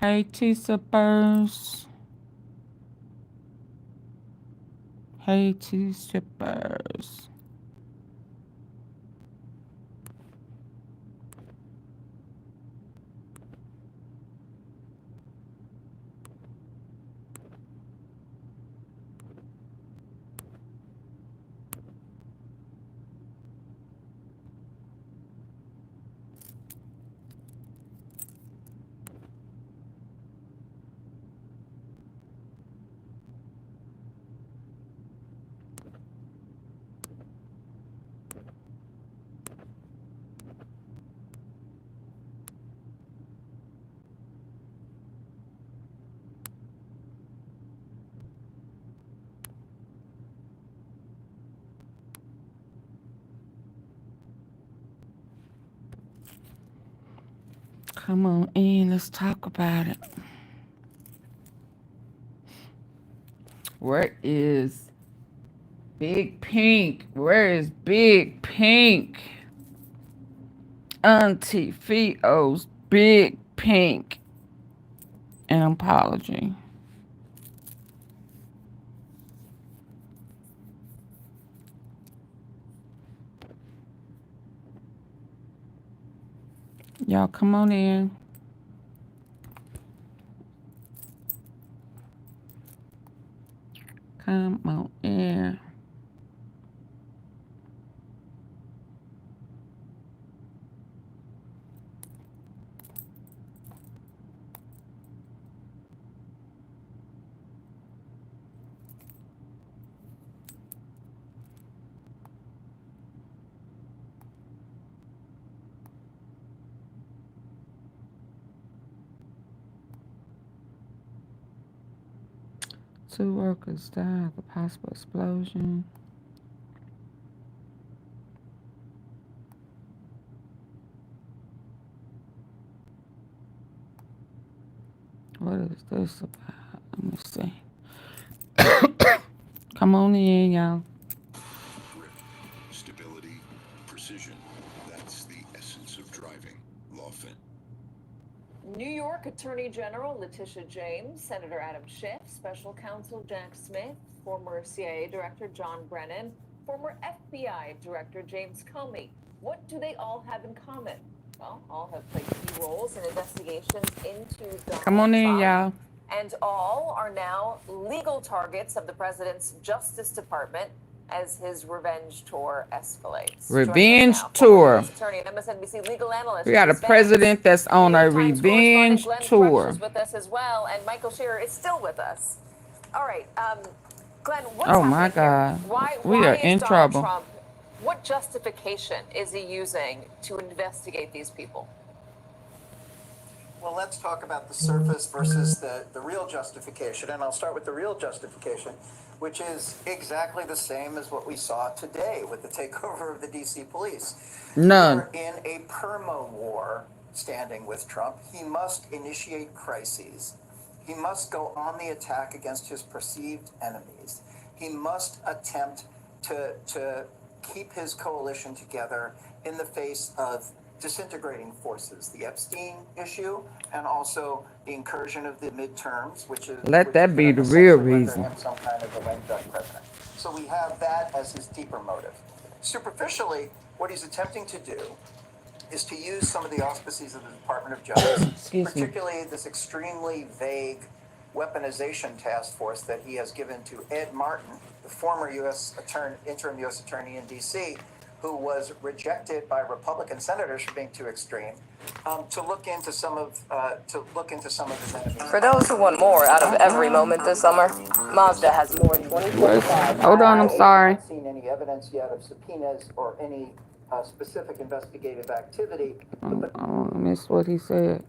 Hey, T-Sippers. Hey, T-Sippers. Come on in, let's talk about it. Where is Big Pink? Where is Big Pink? AunTeaFee owes Big Pink an apology. Y'all come on in. Come on in. Two workers died of a possible explosion. What is this about? Let me see. Come on in, y'all. Grip, stability, precision. That's the essence of driving. Lawfin. New York Attorney General Letitia James, Senator Adam Schiff, Special Counsel Jack Smith, former CIA Director John Brennan, former FBI Director James Comey. What do they all have in common? Well, all have played key roles in investigations into Donald Come on in, Trump, y'all. and all are now legal targets of the president's Justice Department as his revenge tour escalates. Revenge tour. Attorney and MSNBC legal analyst. We got a president that's on a revenge tour. Is with us as well, and Michael Shearer is still with us. All right, Glenn, what's Oh happening my God. here? Why We are is in Donald trouble. Trump? What justification is he using to investigate these people? Well, let's talk about the surface versus the real justification. And I'll start with the real justification, which is exactly the same as what we saw today with the takeover of the D.C. police. None. We're in a perma war standing with Trump. He must initiate crises. He must go on the attack against his perceived enemies. He must attempt to keep his coalition together in the face of disintegrating forces, the Epstein issue, and also the incursion of the midterms, which is Let that be the real reason. him some kind of a lame duck president. So we have that as his deeper motive. Superficially, what he's attempting to do is to use some of the auspices of the Department of Justice, particularly this extremely vague weaponization task force that he has given to Ed Martin, the former interim U.S. attorney in D.C., who was rejected by Republican senators for being too extreme, to look into some of his enemies. For those who want more out of every moment this summer, Mazda has more 24/5. Hold on, I'm sorry. I haven't seen any evidence yet of subpoenas or any specific investigative activity. I missed what he said.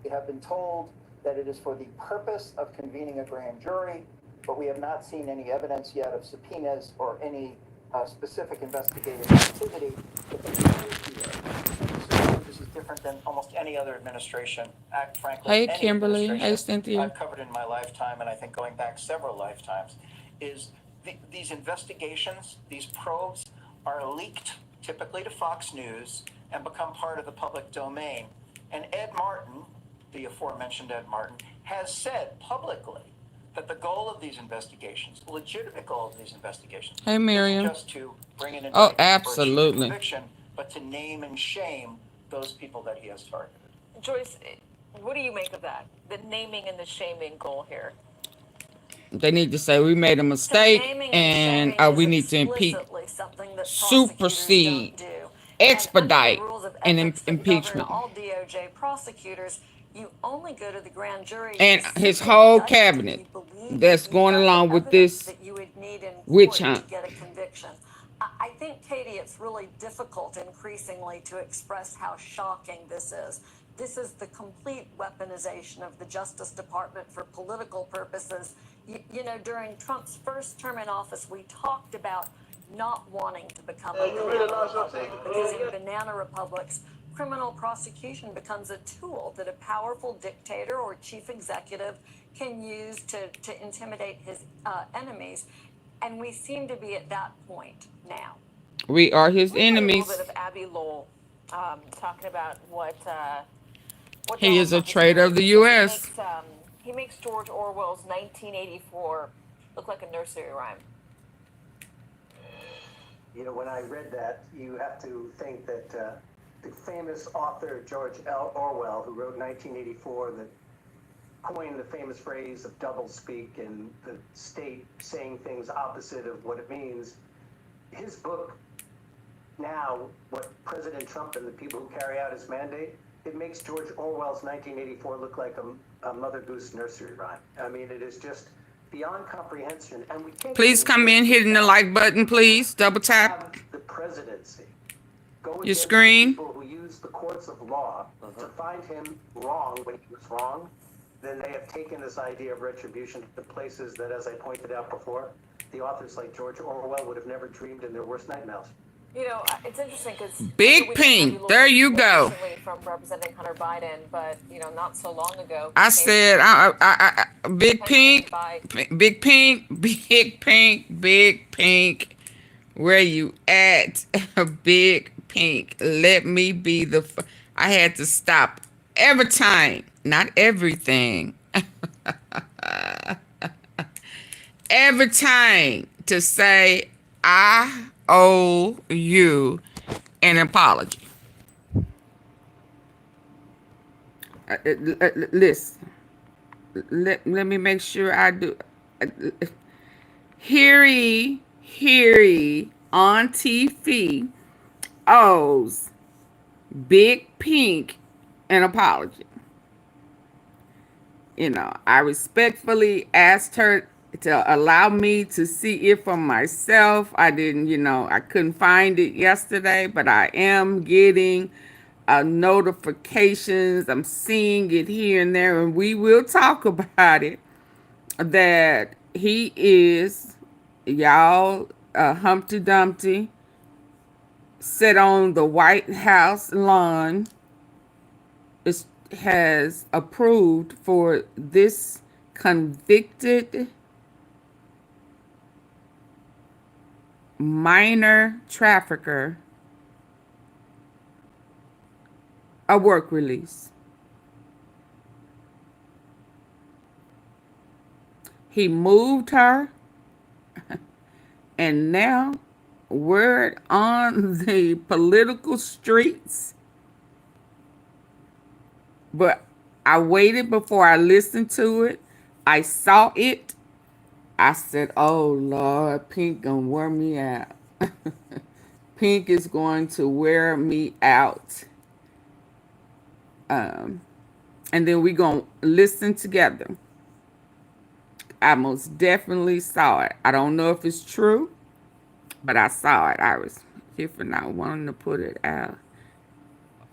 We have been told that it is for the purpose of convening a grand jury, but we have not seen any evidence yet of subpoenas or any specific investigative activity. This is different than almost any other administration. Frankly, Hey, any Kimberly. Hey, administration Cynthia. I've covered in my lifetime, and I think going back several lifetimes, is these investigations, these probes, are leaked typically to Fox News and become part of the public domain. And Ed Martin the aforementioned Ed Martin, has said publicly that the goal of these investigations, the legitimate goal of these investigations, Hey, Miriam. isn't just to bring an Oh, indictment or achieve a absolutely. conviction, but to name and shame those people that he has targeted. Joyce, what do you make of that? The naming and the shaming goal here. They need to say we made a mistake and we need to impeach, supersede, expedite, and impeachment. All DOJ prosecutors, you only go to the grand jury and his whole cabinet that's going along with this that you would need in witch court hunt. to get a conviction. I think, Katie, it's really difficult increasingly to express how shocking this is. This is the complete weaponization of the Justice Department for political purposes. You know, during Trump's first term in office, we talked about not wanting to become a banana republic, because in banana republics, criminal prosecution becomes a tool that a powerful dictator or chief executive can use to intimidate his enemies. And we seem to be at that point now. We are his enemies. A little bit of Abby Lowell talking about what he is a traitor of the U.S. He makes George Orwell's 1984 look like a nursery rhyme. You know, when I read that, you have to think that the famous author George L. Orwell, who wrote 1984, that coined the famous phrase of doublespeak and the state saying things opposite of what it means. His book, now, what President Trump and the people who carry out his mandate, it makes George Orwell's 1984 look like a Mother Goose nursery rhyme. I mean, it is just beyond comprehension. And we can't. Please come in, hitting the like button, please. Double tap the presidency. Go your screen. People who use the courts of law to find him wrong when he was wrong, then they have taken this idea of retribution to places that, as I pointed out before, the authors like George Orwell would have never dreamed in their worst nightmares. You know, it's interesting because Big Pink, there you go. From Representing Hunter Biden, but you know, not so long ago. I said, Big Pink, Big Pink, Big Pink, Big Pink. Where you at, Big Pink? Let me be the. I had to stop every time, not everything. Every time to say I owe you an apology. Listen, let me make sure I do. Hear ye, AunTeaFee owes Big Pink an apology. You know, I respectfully asked her to allow me to see it for myself. I didn't, you know, I couldn't find it yesterday, but I am getting notifications. I'm seeing it here and there, and we will talk about it. That he is, y'all, Humpty Dumpty, sit on the White House lawn, has approved for this convicted minor trafficker a work release. He moved her, and now word on the political streets. But I waited before I listened to it. I saw it. I said, oh, Lord, Pink gonna wear me out. Pink is going to wear me out. And then we gonna listen together. I most definitely saw it. I don't know if it's true, but I saw it. I was here for not wanting to put it out.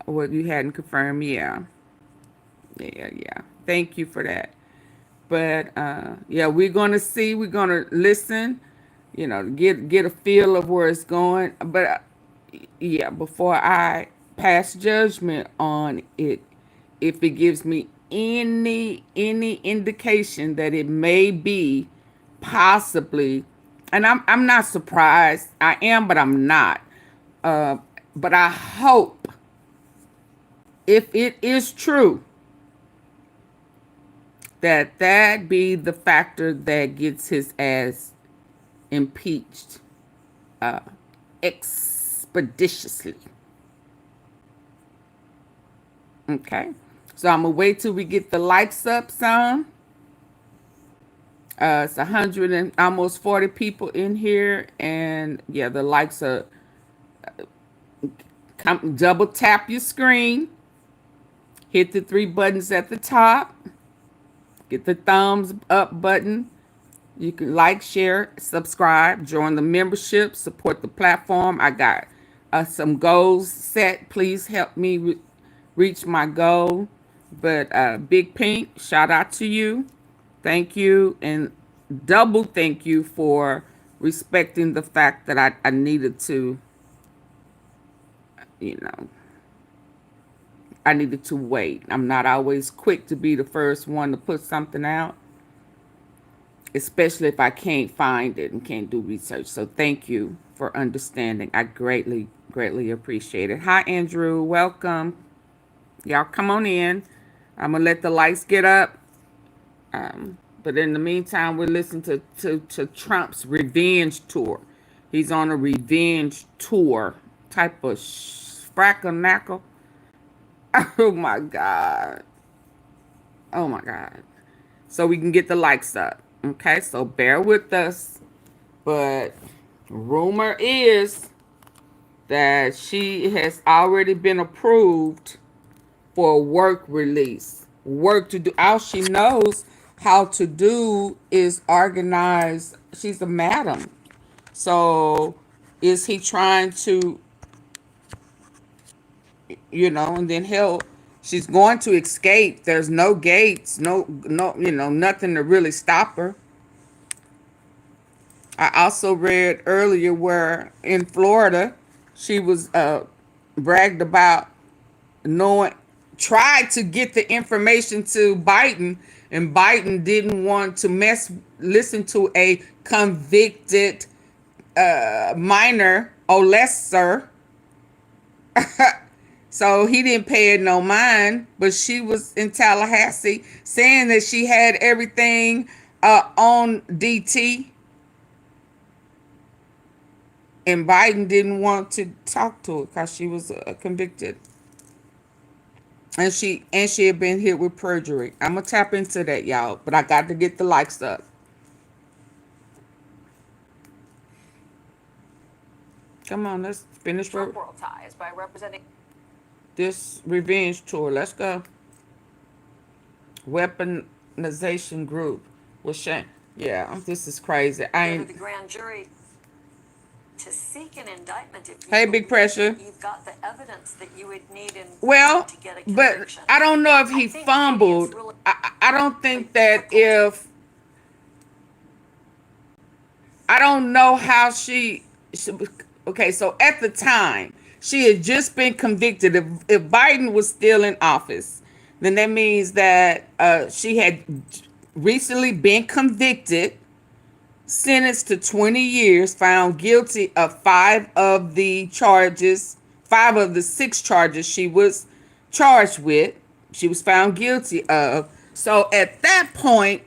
What you hadn't confirmed, yeah. Yeah. Thank you for that. But yeah, we're gonna see. We're gonna listen. You know, get a feel of where it's going. But yeah, before I pass judgment on it, if it gives me any indication that it may be possibly, and I'm not surprised. I am, but I'm not. But I hope, if it is true, that be the factor that gets his ass impeached expeditiously. Okay. So I'm going to wait till we get the likes up some. It's 100 and almost 40 people in here. And yeah, the likes are, double tap your screen. Hit the 3 buttons at the top. Get the thumbs up button. You can like, share, subscribe, join the membership, support the platform. I got some goals set. Please help me reach my goal. But Big Pink, shout out to you. Thank you. And double thank you for respecting the fact that I needed to, I needed to wait. I'm not always quick to be the first one to put something out, especially if I can't find it and can't do research. So thank you for understanding. I greatly, greatly appreciate it. Hi, Andrew. Welcome. Y'all come on in. I'm going to let the lights get up. But in the meantime, we're listening to Trump's revenge tour. He's on a revenge tour type of sprackle-knackle. Oh, my God. Oh, my God. So we can get the likes up. Okay, so bear with us. But rumor is that she has already been approved for a work release. Work to do. All she knows how to do is organize. She's a madam. So is he trying to, and then she's going to escape. There's no gates, no, nothing to really stop her. I also read earlier where in Florida, she was bragged about tried to get the information to Biden, and Biden didn't want to listen to a convicted minor or lesser. So he didn't pay it no mind, but she was in Tallahassee saying that she had everything on DT. And Biden didn't want to talk to her because she was convicted. And she had been hit with perjury. I'm going to tap into that, y'all. But I got to get the likes up. Come on, let's finish Trump world ties by representing this revenge tour. Let's go. Weaponization group. Well, Shane. Yeah, this is crazy. The grand jury to seek an indictment if you hey, Big Pressure. You've got the evidence that you would need in to get a conviction. But I don't know if he fumbled. Really, I don't think that if I don't know how she okay, so at the time she had just been convicted. If Biden was still in office, then that means that she had recently been convicted, sentenced to 20 years, found guilty of 5 of the 6 charges she was charged with. She was found guilty of. So at that point,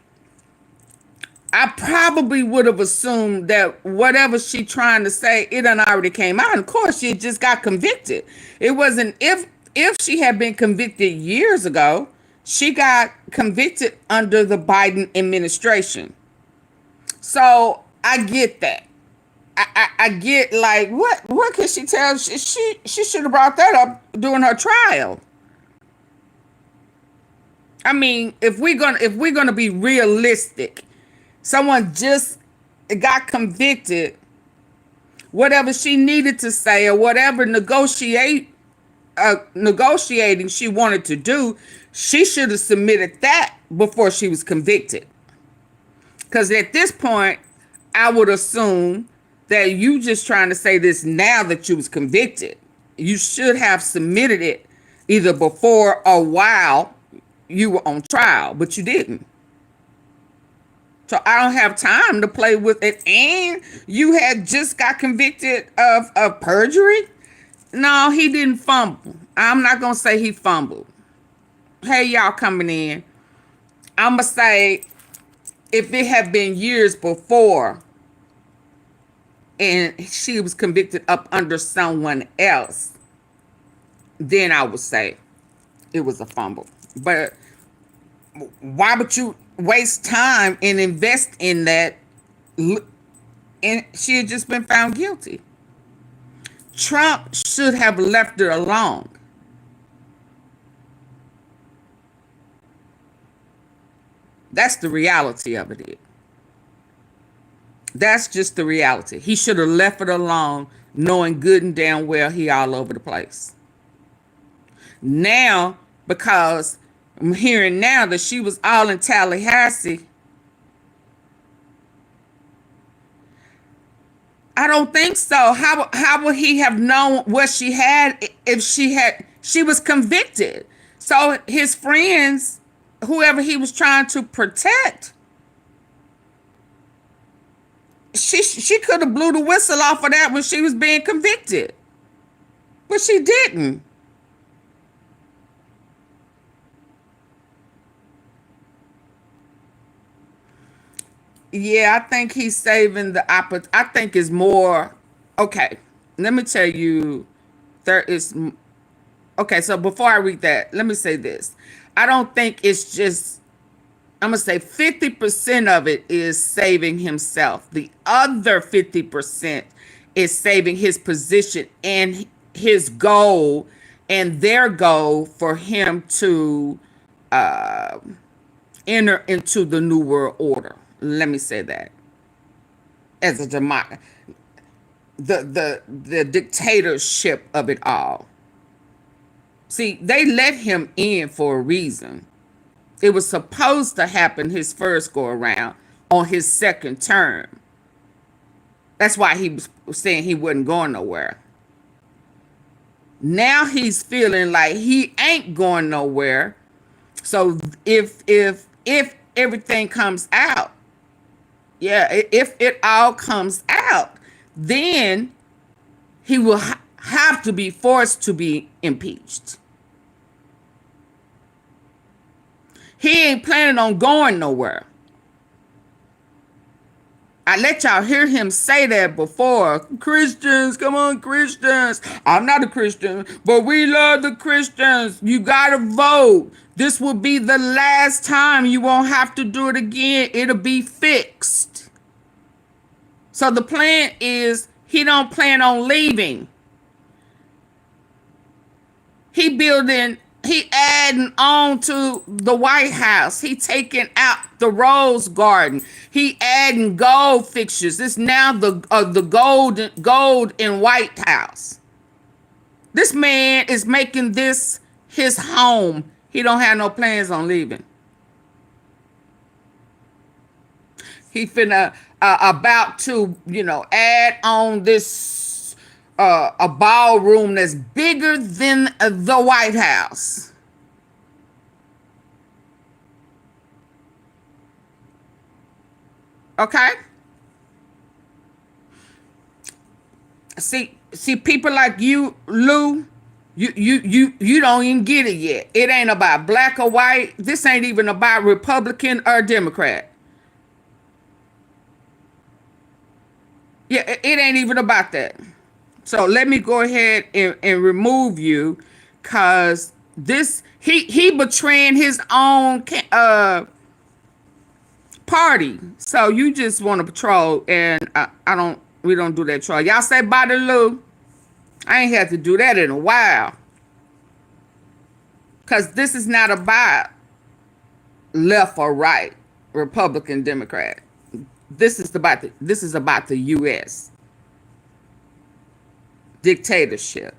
I probably would have assumed that whatever she trying to say, it done already came out. And of course, she just got convicted. It wasn't if she had been convicted years ago, she got convicted under the Biden administration. So I get that. I get like what can she tell? She should have brought that up during her trial. I mean, if we're gonna be realistic, someone just got convicted. Whatever she needed to say or whatever negotiating she wanted to do, she should have submitted that before she was convicted. Because at this point, I would assume that you just trying to say this now that you was convicted. You should have submitted it either before or while you were on trial, but you didn't. So I don't have time to play with it. And you had just got convicted of perjury? No, he didn't fumble. I'm not going to say he fumbled. Hey, y'all coming in. I'm going to say if it had been years before and she was convicted up under someone else, then I would say it was a fumble. But why would you waste time and invest in that? And she had just been found guilty. Trump should have left her alone. That's the reality of it. That's just the reality. He should have left it alone, knowing good and damn well he all over the place. Now, because I'm hearing now that she was all in Tallahassee, I don't think so. How would he have known what she had if she was convicted? So his friends, whoever he was trying to protect, she could have blew the whistle off of that when she was being convicted. But she didn't. Yeah, I think he's saving the opportunity. I think it's more, okay, let me tell you, there is, okay, so before I read that, let me say this. I don't think it's just, I'm going to say 50% of it is saving himself. The other 50% is saving his position and his goal and their goal for him to enter into the New World Order. Let me say that. As a democracy, the dictatorship of it all. See, they let him in for a reason. It was supposed to happen his first go around on his second term. That's why he was saying he wasn't going nowhere. Now he's feeling like he ain't going nowhere. So if everything comes out, yeah, if it all comes out, then he will have to be forced to be impeached. He ain't planning on going nowhere. I let y'all hear him say that before. Christians, come on, Christians. I'm not a Christian, but we love the Christians. You gotta vote. This will be the last time. You won't have to do it again. It'll be fixed. So the plan is he don't plan on leaving. He adding on to the White House. He taking out the Rose Garden. He adding gold fixtures. It's now the gold in White House. This man is making this his home. He don't have no plans on leaving. He finna about to, add on this a ballroom that's bigger than the White House. Okay? See people like you, Lou, you don't even get it yet. It ain't about black or white. This ain't even about Republican or Democrat. Yeah, it ain't even about that. So let me go ahead and remove you, cause this he betraying his own party. So you just want to patrol, and we don't do that troll. Y'all say bye to Lou. I ain't had to do that in a while, cause this is not about left or right, Republican, Democrat. This is about the U.S. dictatorship,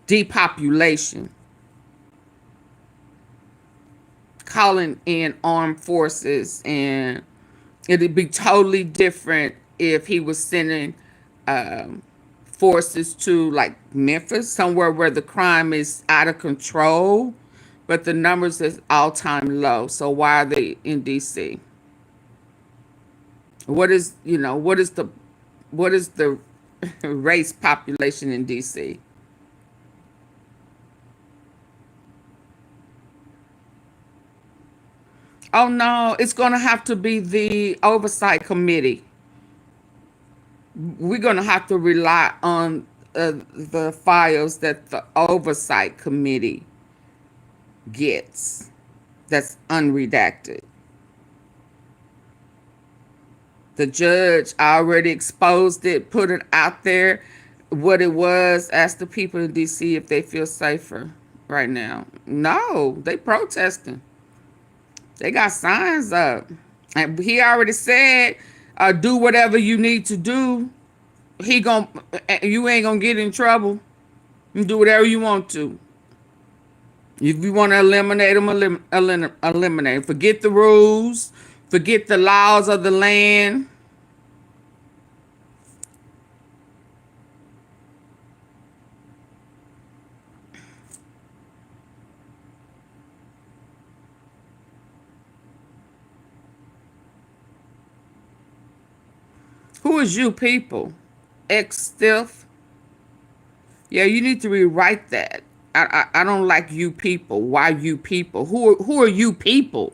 depopulation, calling in armed forces, and it'd be totally different if he was sending forces to like Memphis, somewhere where the crime is out of control, but the numbers is all-time low. So why are they in DC? What is the race population in DC? Oh no, it's going to have to be the oversight committee. We're going to have to rely on the files that the oversight committee gets that's unredacted. The judge already exposed it, put it out there what it was. Ask the people in DC if they feel safer right now. No, they protesting. They got signs up. And he already said, do whatever you need to do. You ain't gonna get in trouble. You do whatever you want to. If you want to eliminate them, eliminate. Forget the rules. Forget the laws of the land. Who is you people? Ex-stiff? Yeah, you need to rewrite that. I don't like you people. Why you people? Who are you people?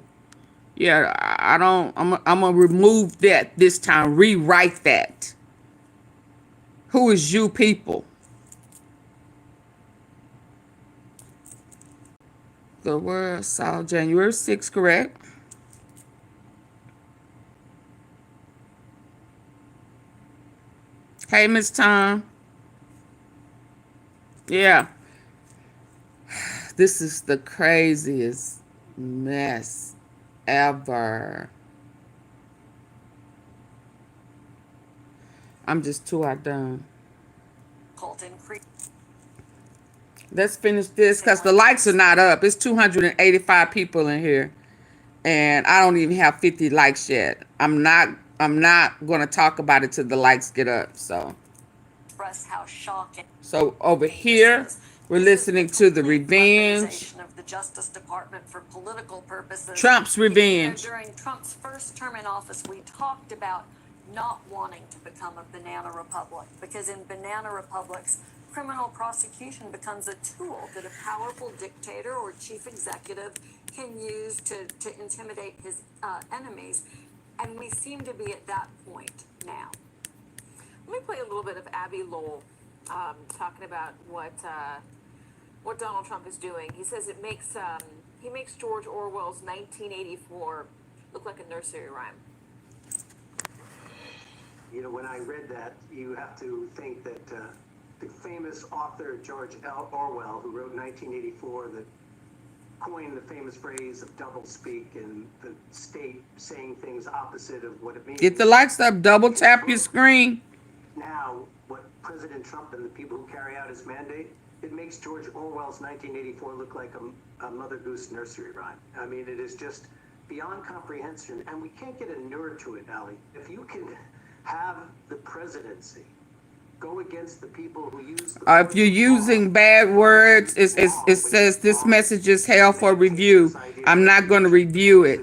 Yeah, I don't. I'm gonna remove that this time. Rewrite that. Who is you people? The word saw January 6th, correct? Hey, Miss Tom. Yeah. This is the craziest mess ever. I'm just too outdone. Let's finish this because the likes are not up. It's 285 people in here, and I don't even have 50 likes yet. I'm not going to talk about it till the likes get up. So over here, we're listening to the revenge of the Justice Department for political purposes. Trump's revenge. During Trump's first term in office, we talked about not wanting to become a banana republic, because in banana republics, criminal prosecution becomes a tool that a powerful dictator or chief executive can use to intimidate his enemies. And we seem to be at that point now. Let me play a little bit of Abby Lowell talking about what Donald Trump is doing. He says he makes George Orwell's 1984 look like a nursery rhyme. You know, when I read that, you have to think that the famous author George Orwell, who wrote 1984, that coined the famous phrase of doublespeak and the state saying things opposite of what it means. Get the likes up. Double tap your screen. Now, what President Trump and the people who carry out his mandate, it makes George Orwell's 1984 look like a Mother Goose nursery rhyme. I mean, it is just beyond comprehension, and we can't get inured to it, Allie. If you can have the presidency go against the people who use the if you're using bad words, it says this message is held for review. I'm not going to review it.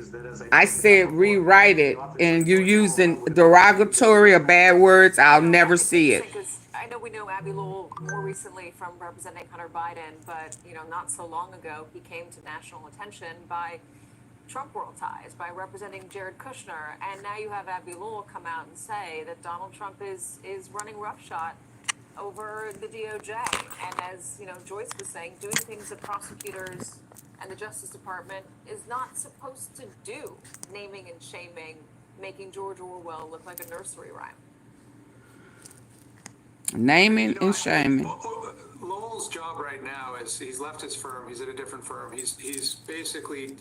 I said rewrite it, and you're using derogatory or bad words, I'll never see it. I know we know Abby Lowell more recently from representing Hunter Biden, but not so long ago he came to national attention by Trump world ties, by representing Jared Kushner, and now you have Abby Lowell come out and say that Donald Trump is running roughshod over the DOJ, and as Joyce was saying, doing things that prosecutors and the Justice Department is not supposed to do, naming and shaming, making George Orwell look like a nursery rhyme. Naming and shaming. Lowell's job right now is he's left his firm. He's at a different firm. He's basically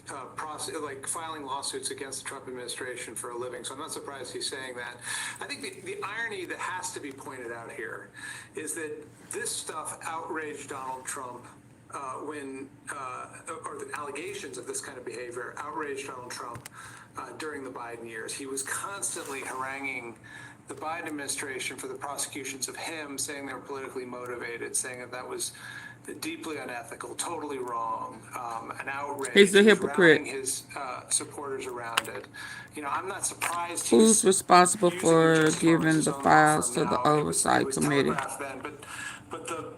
filing lawsuits against the Trump administration for a living. So I'm not surprised he's saying that. I think the irony that has to be pointed out here is that this stuff outraged Donald Trump or the allegations of this kind of behavior outraged Donald Trump during the Biden years. He was constantly haranguing the Biden administration for the prosecutions of him, saying they were politically motivated, saying that was deeply unethical, totally wrong, an outrage. He's a hypocrite. His supporters around it. I'm not surprised. Who's responsible for giving the files to the oversight committee? But the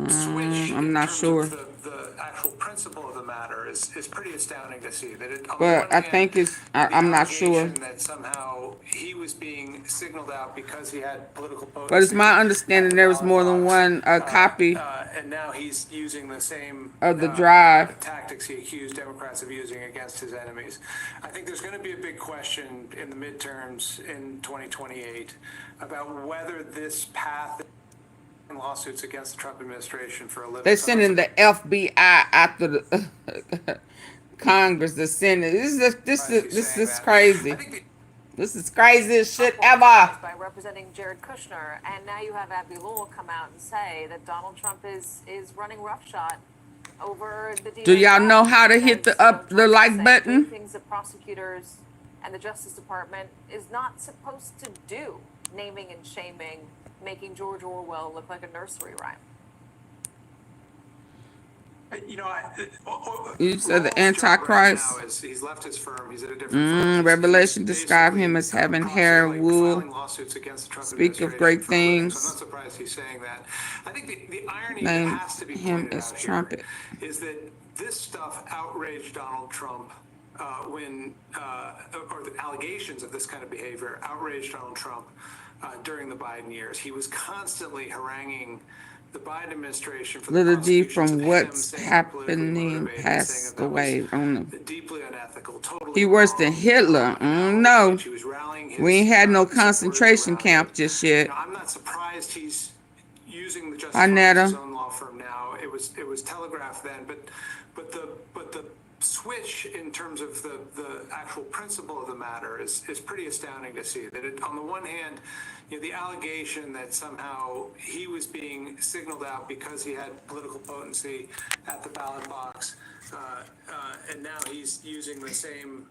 switch. I'm not sure. The actual principle of the matter is pretty astounding to see. That it, on the But one I hand, think it's, the I'm not sure. allegation that somehow he was being signaled out because he had political potency. But it's my at understanding the there was ballot more than box, one copy and now he's using the same of the drive. tactics he accused Democrats of using against his enemies. I think there's going to be a big question in the midterms in 2028 about whether this path in lawsuits against the Trump administration for a living. They're sending the FBI after the Congress, the Senate. This is crazy. This is craziest shit ever. By representing Jared Kushner, and now you have Abby Lowell come out and say that Donald Trump is running roughshod over the DOJ. Do y'all know how to hit the like button? Things that prosecutors and the Justice Department is not supposed to do, naming and shaming, making George Orwell look like a nursery rhyme. You know, You said the Antichrist. Right he's left his firm. He's at a different firm. Revelation described him as having hair, wool, speak of great things. I'm not surprised he's saying that. I think the irony Name that has to be him pointed as out trumpet. here is that this stuff outraged Donald Trump or the allegations of this kind of behavior outraged Donald Trump during the Biden years. He was constantly haranguing the Biden administration for Little D prosecutions from of what's him saying happening motivated, passed saying that was away on them. deeply unethical, totally He worse than wrong. Hitler. No, He was rallying his, we ain't had no supporters concentration around camp it. just You yet. know, I'm not surprised he's using the Justice Hi, Department's Netta. own law firm now. It was telegraphed then, but the switch in terms of the actual principle of the matter is pretty astounding to see. That on the one hand, you know, the allegation that somehow he was being signaled out because he had political potency at the ballot box, and now he's using the same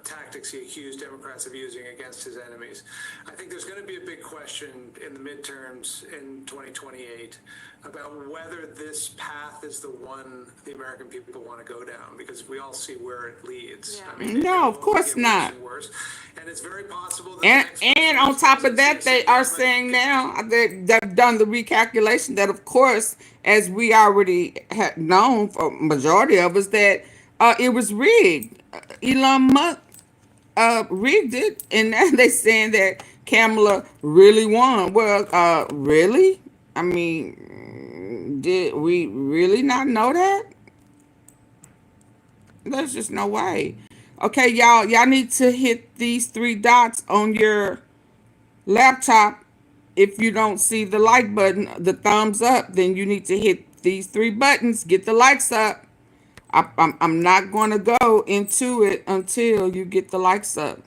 tactics he accused Democrats of using against his enemies. I think there's going to be a big question in the midterms in 2028 about whether this path is the one the American people want to go down, because we all see where it leads. Yeah. I mean, No, it of will course get worse not. and worse. And it's very possible that the next And on top of that, they are saying now they've done the recalculation that, of course, as we already had known for majority of us, that it was rigged. Elon Musk rigged it, and now they're saying that Kamala really won. Well, really? I mean, did we really not know that? There's just no way. Okay, y'all need to hit these 3 dots on your laptop. If you don't see the like button, the thumbs up, then you need to hit these 3 buttons. Get the likes up. I'm not going to go into it until you get the likes up.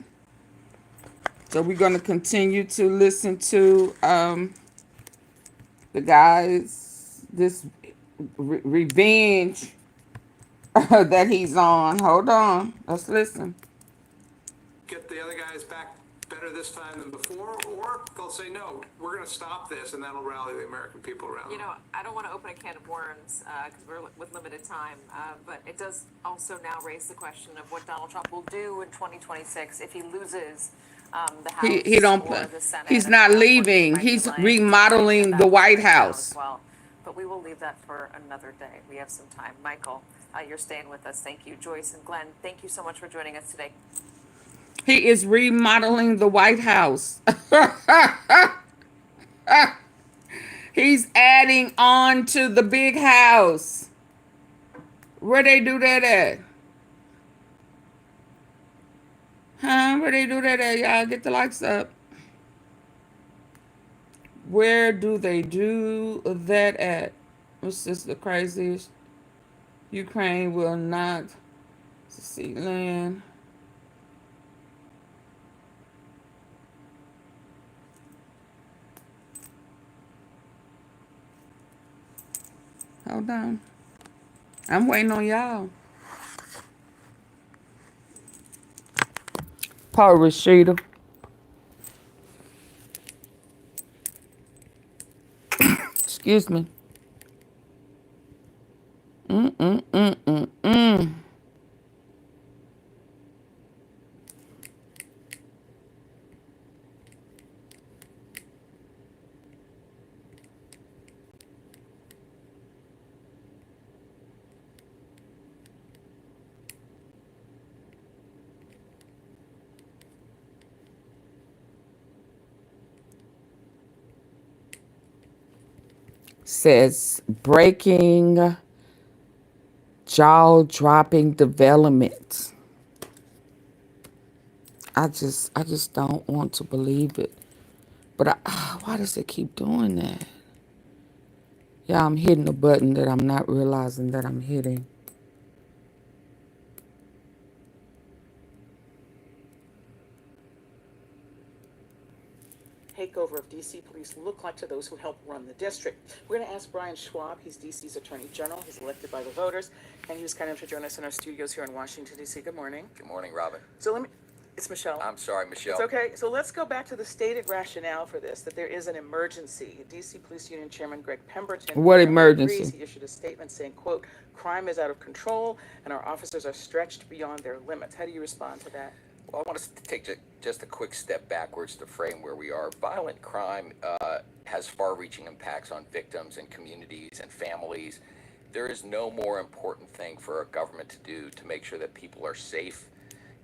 So we're going to continue to listen to the guys, this revenge that he's on. Hold on. Let's listen. Get the other guys back better this time than before, or they'll say, no, we're going to stop this, and that'll rally the American people around. You know, I don't want to open a can of worms because we're with limited time, but it does also now raise the question of what Donald Trump will do in 2026 if he loses the House He don't. or the Senate. He's not leaving. He's remodeling the White House. Well, but we will leave that for another day. We have some time. Michael, you're staying with us. Thank you. Joyce and Glenn, thank you so much for joining us today. He is remodeling the White House. He's adding on to the big house. Where they do that at? Huh? Where they do that at? Y'all get the likes up. Where do they do that at? What's this the craziest? Ukraine will not secede land. Hold on. I'm waiting on y'all. Paul Rashida. Excuse me. says breaking jaw-dropping developments. I just don't want to believe it. But why does it keep doing that? Yeah, I'm hitting a button that I'm not realizing that I'm hitting. Takeover of D.C. police look like to those who help run the district. We're going to ask Brian Schwab. He's D.C.'s Attorney General. He's elected by the voters, and he was kind enough to join us in our studios here in Washington, D.C. Good morning. Good morning, Robin. So it's Michelle. I'm sorry, Michelle. It's okay. So let's go back to the stated rationale for this, that there is an emergency. D.C. Police Union Chairman Greg Pemberton. What emergency? Agrees. He issued a statement saying, quote, crime is out of control and our officers are stretched beyond their limits. How do you respond to that? Well, I want to take just a quick step backwards to frame where we are. Violent crime has far-reaching impacts on victims and communities and families. There is no more important thing for a government to do to make sure that people are safe.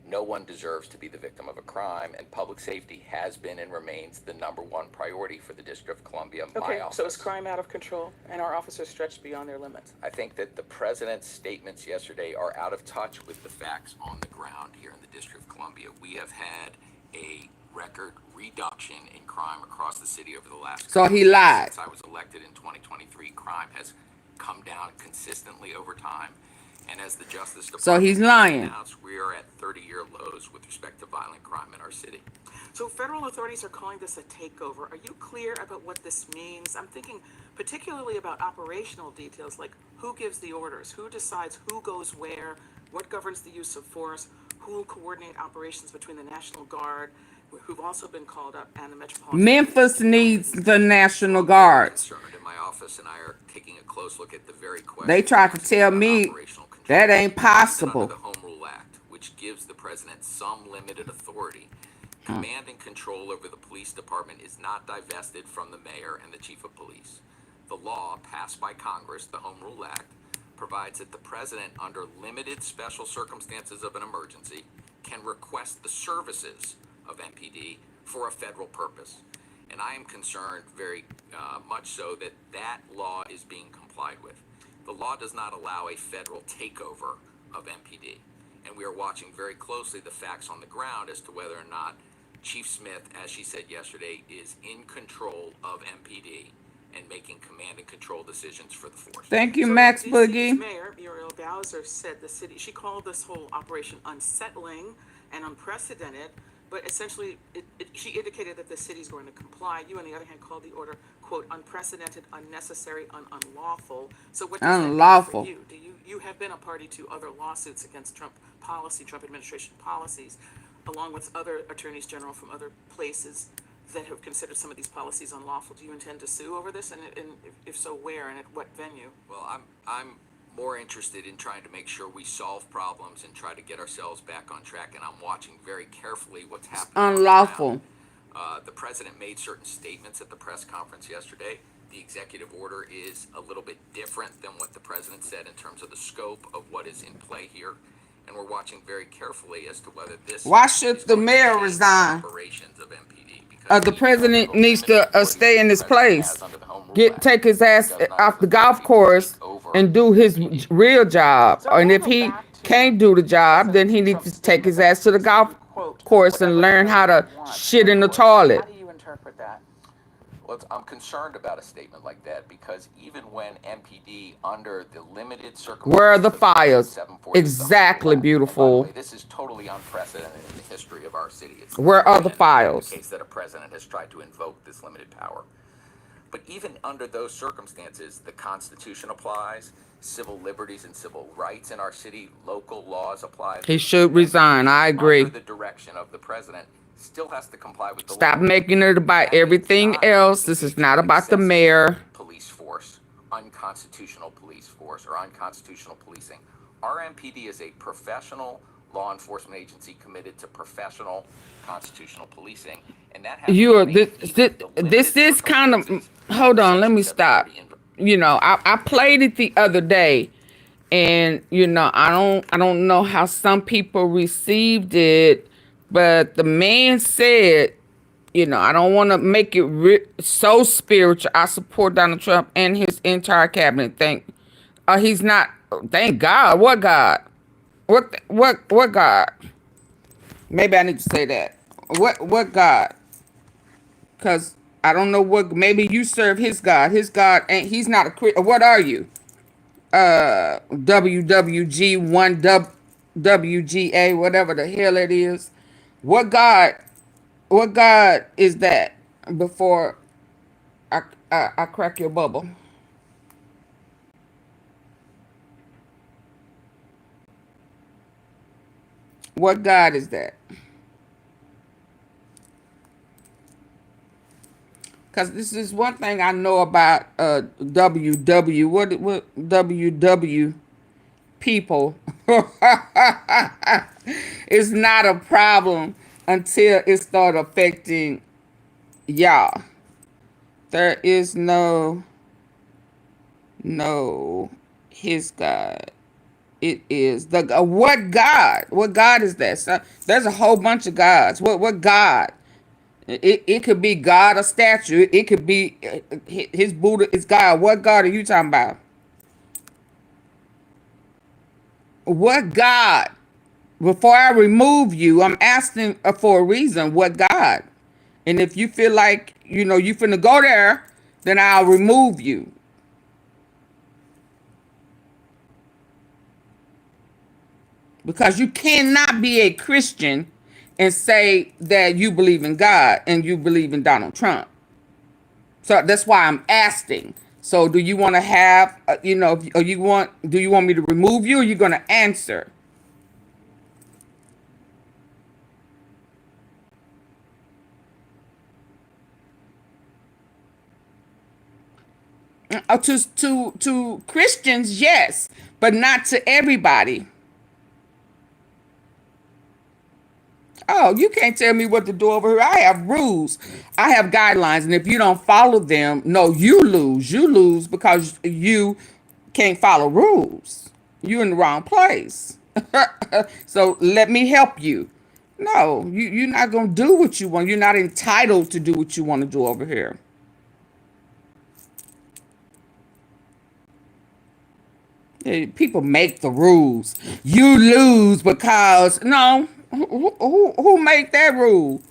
No one deserves to be the victim of a crime, and public safety has been and remains the #1 priority for the District of Columbia. Okay, so is crime out of control and our officers stretched beyond their limits? I think that the president's statements yesterday are out of touch with the facts on the ground here in the District of Columbia. We have had a record reduction in crime across the city over the last So he lied. Since I was elected in 2023, crime has come down consistently over time. And as the Justice Department So he's lying. announced, we are at 30-year lows with respect to violent crime in our city. So federal authorities are calling this a takeover. Are you clear about what this means? I'm thinking particularly about operational details, like who gives the orders, who decides who goes where, what governs the use of force, who will coordinate operations between the National Guard, who've also been called up, and the Metropolitan. Memphis needs the National Guard. In my office and I are taking a close look at the very question. They tried to tell me that ain't possible. Under the Home Rule Act, which gives the president some limited authority, command and control over the police department is not divested from the mayor and the chief of police. The law passed by Congress, the Home Rule Act, provides that the president, under limited special circumstances of an emergency, can request the services of MPD for a federal purpose. And I am concerned very much so that that law is being complied with. The law does not allow a federal takeover of MPD. And we are watching very closely the facts on the ground as to whether or not Chief Smith, as she said yesterday, is in control of MPD and making command and control decisions for the force. Thank you, Max Boogie. Mayor Muriel Bowser said the city, she called this whole operation unsettling and unprecedented, but essentially she indicated that the city's going to comply. You, on the other hand, called the order, quote, unprecedented, unnecessary, unlawful. So what does unlawful that mean for you? You have been a party to other lawsuits against Trump administration policies, along with other attorneys general from other places that have considered some of these policies unlawful. Do you intend to sue over this, and if so, where and at what venue? Well, I'm more interested in trying to make sure we solve problems and try to get ourselves back on track, and I'm watching very carefully what's happening. Unlawful. The president made certain statements at the press conference yesterday. The executive order is a little bit different than what the president said in terms of the scope of what is in play here. And we're watching very carefully as to whether this. Why should the mayor resign? Operations of MPD, the president needs to stay in his place. Take his ass off the golf course and do his real job. And if he can't do the job, then he needs to take his ass to the golf course and learn how to shit in the toilet. How do you interpret that? Well, I'm concerned about a statement like that because even when MPD, under the limited circumstances, where are the files? Exactly, beautiful. This is totally unprecedented in the history of our city. It's where are the files? The case that a president has tried to invoke this limited power. But even under those circumstances, the Constitution applies, civil liberties and civil rights in our city, local laws apply. He should resign. I agree. Under the direction of the president, still has to comply with the law. Stop making it about everything else. This is not about the mayor. Police force, unconstitutional police force, or unconstitutional policing. Our MPD is a professional law enforcement agency committed to professional constitutional policing, and that has this is kind of. Hold on, let me stop. You know, I played it the other day, and you know, I don't know how some people received it, but the man said You know, I don't want to make it so spiritual. I support Donald Trump and his entire cabinet. He's not. Thank God. What God? What God? Maybe I need to say that. What God? Because I don't know what. Maybe you serve his God. His God ain't. He's not a Christian. What are you? WWG1WGA, whatever the hell it is. What God is that? Before I crack your bubble. What God is that? Because this is one thing I know about WW. What WW people. It's not a problem until it start affecting y'all. There is no his God. It is the what God? What God is that? So there's a whole bunch of gods. What God? It could be God, a statue. It could be his Buddha is God. What God are you talking about? What God? Before I remove you, I'm asking for a reason. What God? And if you feel like, you know, you finna go there, then I'll remove you. Because you cannot be a Christian and say that you believe in God and you believe in Donald Trump. So that's why I'm asking. So do you want to have, you know, do you want me to remove you, or are you going to answer? To Christians, yes, but not to everybody. Oh, you can't tell me what to do over here. I have rules. I have guidelines. And if you don't follow them, no, you lose. You lose because you can't follow rules. You're in the wrong place. So let me help you. No, you're not going to do what you want. You're not entitled to do what you want to do over here. People make the rules. You lose because, no. Who made that rule?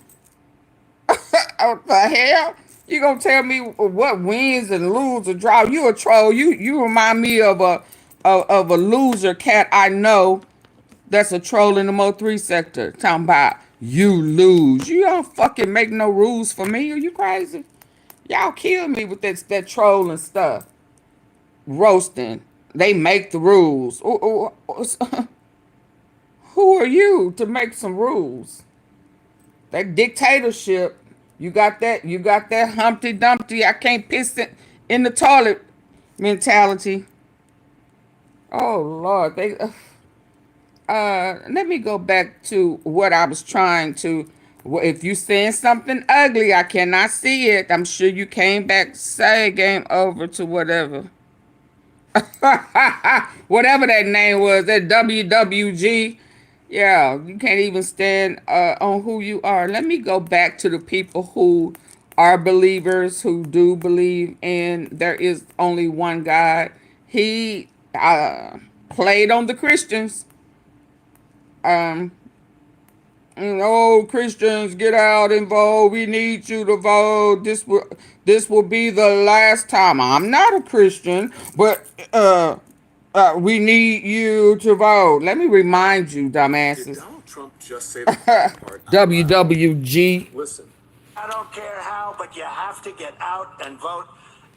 What the hell? You gonna tell me what wins and lose or draw? You a troll. You remind me of a loser cat I know that's a troll in the Mo3 sector. Talking about you lose. You don't fucking make no rules for me. Are you crazy? Y'all kill me with that trolling stuff. Roasting. They make the rules. Who are you to make some rules? That dictatorship, you got that Humpty Dumpty, I can't piss it in the toilet mentality. Oh Lord, let me go back to what I was trying to. If you saying something ugly, I cannot see it. I'm sure you came back, say game over to whatever. Whatever that name was, that WWG. Yeah, you can't even stand on who you are. Let me go back to the people who are believers, who do believe in there is only one God. He played on the Christians. Oh, Christians, get out and vote. We need you to vote. This will be the last time. I'm not a Christian, but we need you to vote. Let me remind you, dumbasses. Did Donald Trump just say the part WWG. Listen. I don't care how, but you have to get out and vote.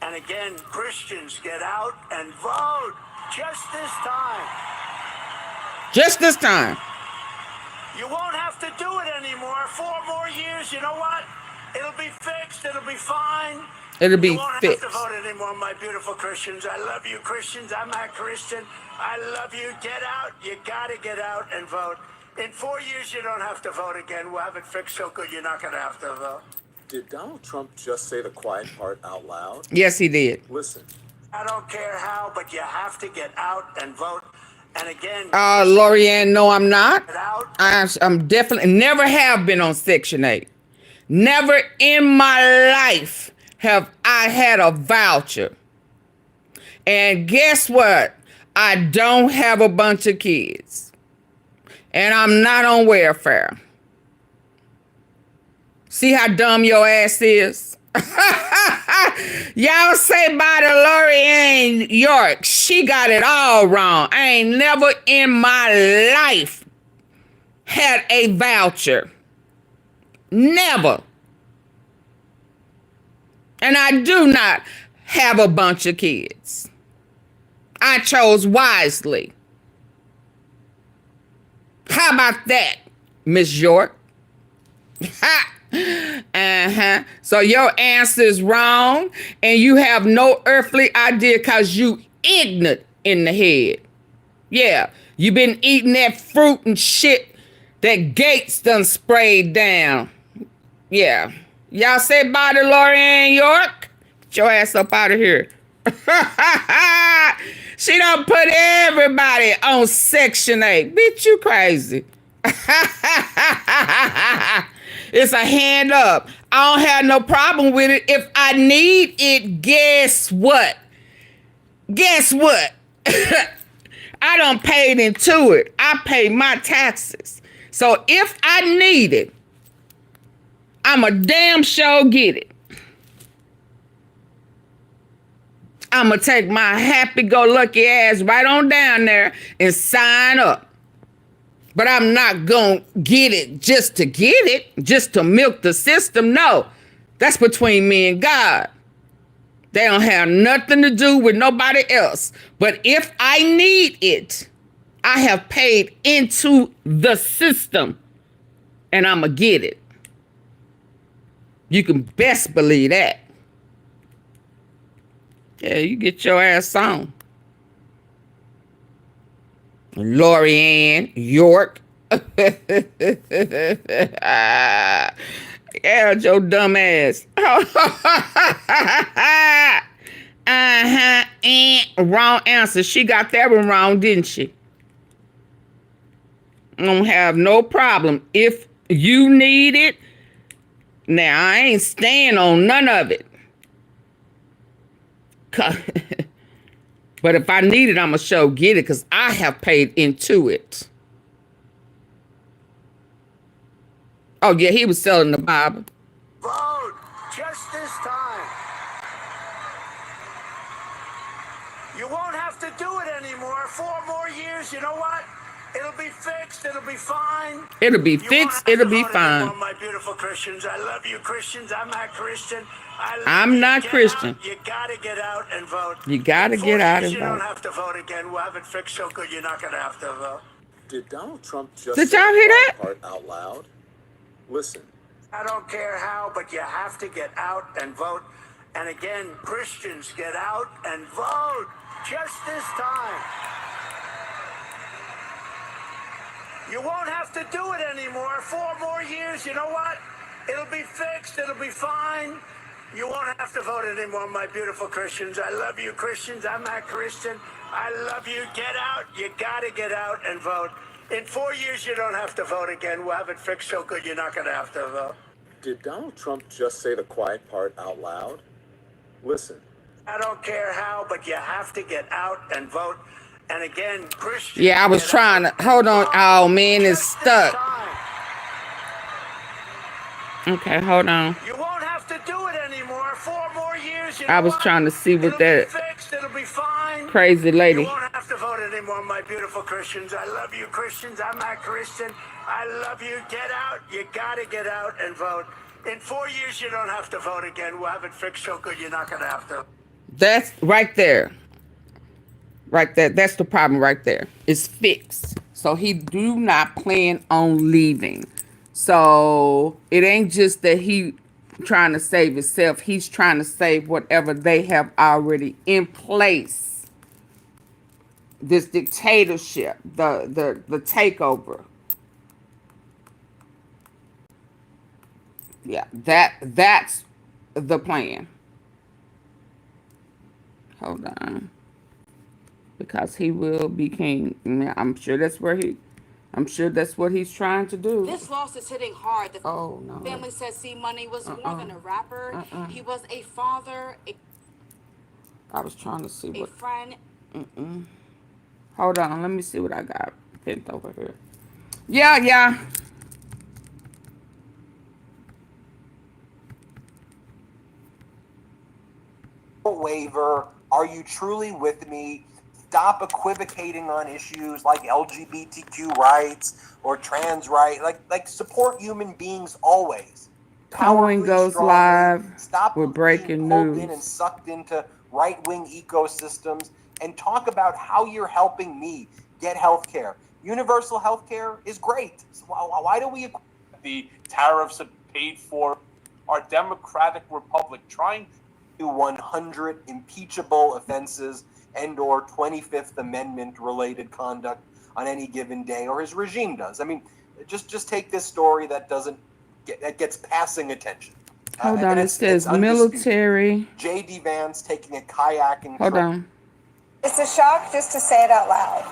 And again, Christians, get out and vote. Just this time. Just this time. You won't have to do it anymore. 4 more years, you know what? It'll be fixed. It'll be fine. It'll be you won't fixed. have to vote anymore, my beautiful Christians. I love you, Christians. I'm a Christian. I love you. Get out. You got to get out and vote. In 4 years, you don't have to vote again. We'll have it fixed so good you're not going to have to vote. Did Donald Trump just say the quiet part out loud? Yes, he did. Listen. I don't care how, but you have to get out and vote. And again, Lorianne, no, I'm not. I'm definitely never have been on Section 8. Never in my life have I had a voucher. And guess what? I don't have a bunch of kids. And I'm not on welfare. See how dumb your ass is? Y'all say bye to Lorianne York. She got it all wrong. I ain't never in my life had a voucher. Never. And I do not have a bunch of kids. I chose wisely. How about that, Miss York? Ha! So your answer is wrong, and you have no earthly idea because you ignorant in the head. Yeah, you been eating that fruit and shit that Gates done sprayed down. Yeah. Y'all say bye to Lorianne York? Get your ass up out of here. She done put everybody on Section 8. Bitch, you crazy. It's a hand up. I don't have no problem with it. If I need it, guess what? Guess what? I done paid into it. I pay my taxes. So if I need it, I'm a damn sure get it. I'm going to take my happy-go-lucky ass right on down there and sign up. But I'm not going to get it, just to milk the system. No, that's between me and God. They don't have nothing to do with nobody else. But if I need it, I have paid into the system, and I'm going to get it. You can best believe that. Yeah, you get your ass on. Lorianne York. Yeah, your dumb ass. Wrong answer. She got that one wrong, didn't she? I don't have no problem. If you need it, now I ain't staying on none of it. But if I need it, I'm going to sure get it because I have paid into it. Oh, yeah, he was selling the Bible. Vote just this time. You won't have to do it anymore. 4 more years, you know what? It'll be fixed. It'll be fine. It'll be fixed. It'll be fine. Anymore, my beautiful Christians. I love you, Christians. I'm not Christian. I'm not Christian. You gotta get out and vote. You gotta get out and vote. You vote. don't have to vote again. We'll have it fixed so good you're not gonna have to vote. Did Donald Trump just Did say y'all hear that that? part out loud? Listen. I don't care how, but you have to get out and vote. And again, Christians, get out and vote just this time. You won't have to do it anymore. 4 more years, you know what? It'll be fixed. It'll be fine. You won't have to vote anymore, my beautiful Christians. I love you, Christians. I'm not Christian. I love you. Get out. You got to get out and vote. In 4 years, you don't have to vote again. We'll have it fixed so good you're not going to have to vote. Did Donald Trump just say the quiet part out loud? Listen. I don't care how, but you have to get out and vote. And again, Christians... Yeah, I was trying to... Hold on. Oh, man, it's stuck. Okay, hold on. You won't have to do it anymore. 4 more years. I was trying to see what that It'll be fine. crazy lady... You won't have to vote anymore, my beautiful Christians. I love you, Christians. I'm not Christian. I love you. Get out. You got to get out and vote. In 4 years, you don't have to vote again. We'll have it fixed so good you're not going to have to. That's right there. Right there. That's the problem right there. It's fixed. So he do not plan on leaving. So it ain't just that he trying to save himself. He's trying to save whatever they have already in place. This dictatorship, the takeover. Yeah, that's the plan. Hold on. Because he will be king. I'm sure that's where he I'm sure that's what he's trying to do. This loss is hitting hard. The Oh no. family says C Money was more than a rapper. He was a father, I was trying to see a what. friend. Hold on, let me see what I got pinned over here. Yeah. Waiver. Are you truly with me? Stop equivocating on issues like LGBTQ rights or trans rights. Like support human beings always. Cohen goes strongly. live Stop with breaking being pulled news. in and sucked into right-wing ecosystems and talk about how you're helping me get health care. Universal health care is great. So why do we the tariffs are paid for our democratic republic trying to 100 impeachable offenses and or 25th Amendment related conduct on any given day, or his regime does? I mean, just take this story that gets passing attention. Hold on, it says military. J.D. Vance taking a kayaking Hold trip. on. It's a shock just to say it out loud.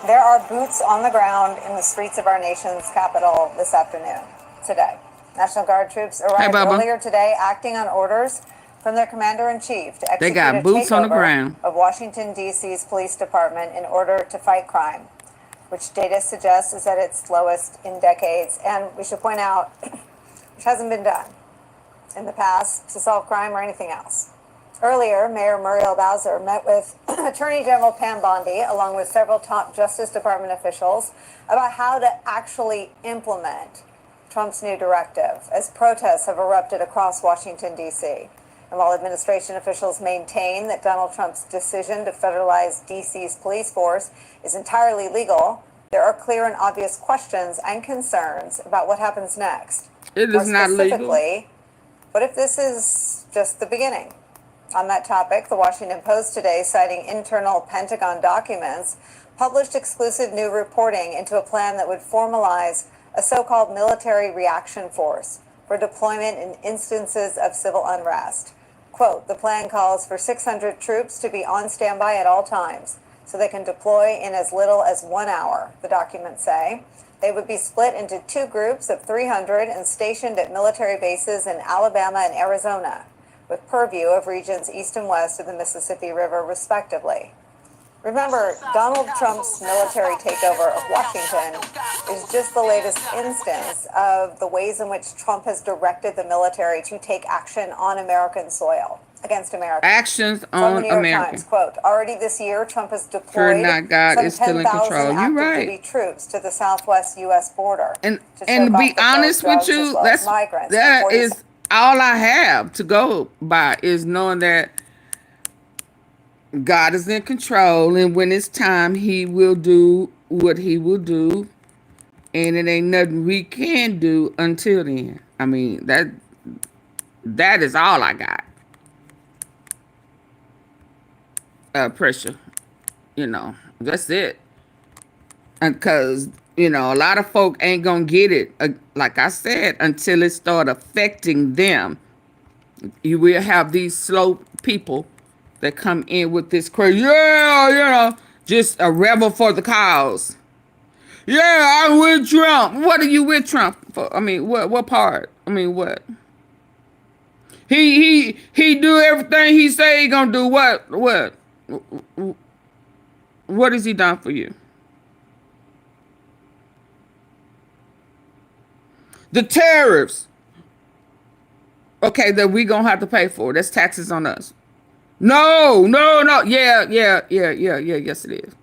There are boots on the ground in the streets of our nation's capital this afternoon, today. National Guard troops arrived earlier today acting on orders from their commander-in-chief to execute got a boots on the takeover ground of Washington, D.C.'s police department in order to fight crime, which data suggests is at its lowest in decades. And we should point out, which hasn't been done in the past to solve crime or anything else. Earlier, Mayor Muriel Bowser met with Attorney General Pam Bondi, along with several top Justice Department officials, about how to actually implement Trump's new directive, as protests have erupted across Washington, D.C. And while administration officials maintain that Donald Trump's decision to federalize D.C.'s police force is entirely legal, there are clear and obvious questions and concerns about what happens next. It is not legal. Specifically, what if this is just the beginning? On that topic, the Washington Post today, citing internal Pentagon documents, published exclusive new reporting into a plan that would formalize a so-called military reaction force for deployment in instances of civil unrest. Quote, the plan calls for 600 troops to be on standby at all times so they can deploy in as little as 1 hour, the documents say. They would be split into two groups of 300 and stationed at military bases in Alabama and Arizona, with purview of regions east and west of the Mississippi River, respectively. Remember, Donald Trump's military takeover of Washington is just the latest instance of the ways in which Trump has directed the military to take action on American soil against Americans. Actions From on the New York America. Times, quote, already this year, Trump has Fear deployed not, God some is still in 10,000 control. You're active right. duty troops to the southwest U.S. border. And to be choke off the honest flow of with drugs you, as well as migrants. that Before is all I have to go by, is knowing that God is in control, and when it's time, he will do what he will do, and it ain't nothing we can do until then. I mean, that is all I got. Pressure, that's it. And because, a lot of folk ain't gonna get it, like I said, until it start affecting them. You will have these slow people that come in with this crazy, just a rebel for the cause. Yeah, I'm with Trump. What are you with Trump for? I mean, what part? I mean, what? He do everything he say he gonna do. What? What has he done for you? The tariffs. Okay, that we gonna have to pay for. That's taxes on us. No. Yeah, yes it is.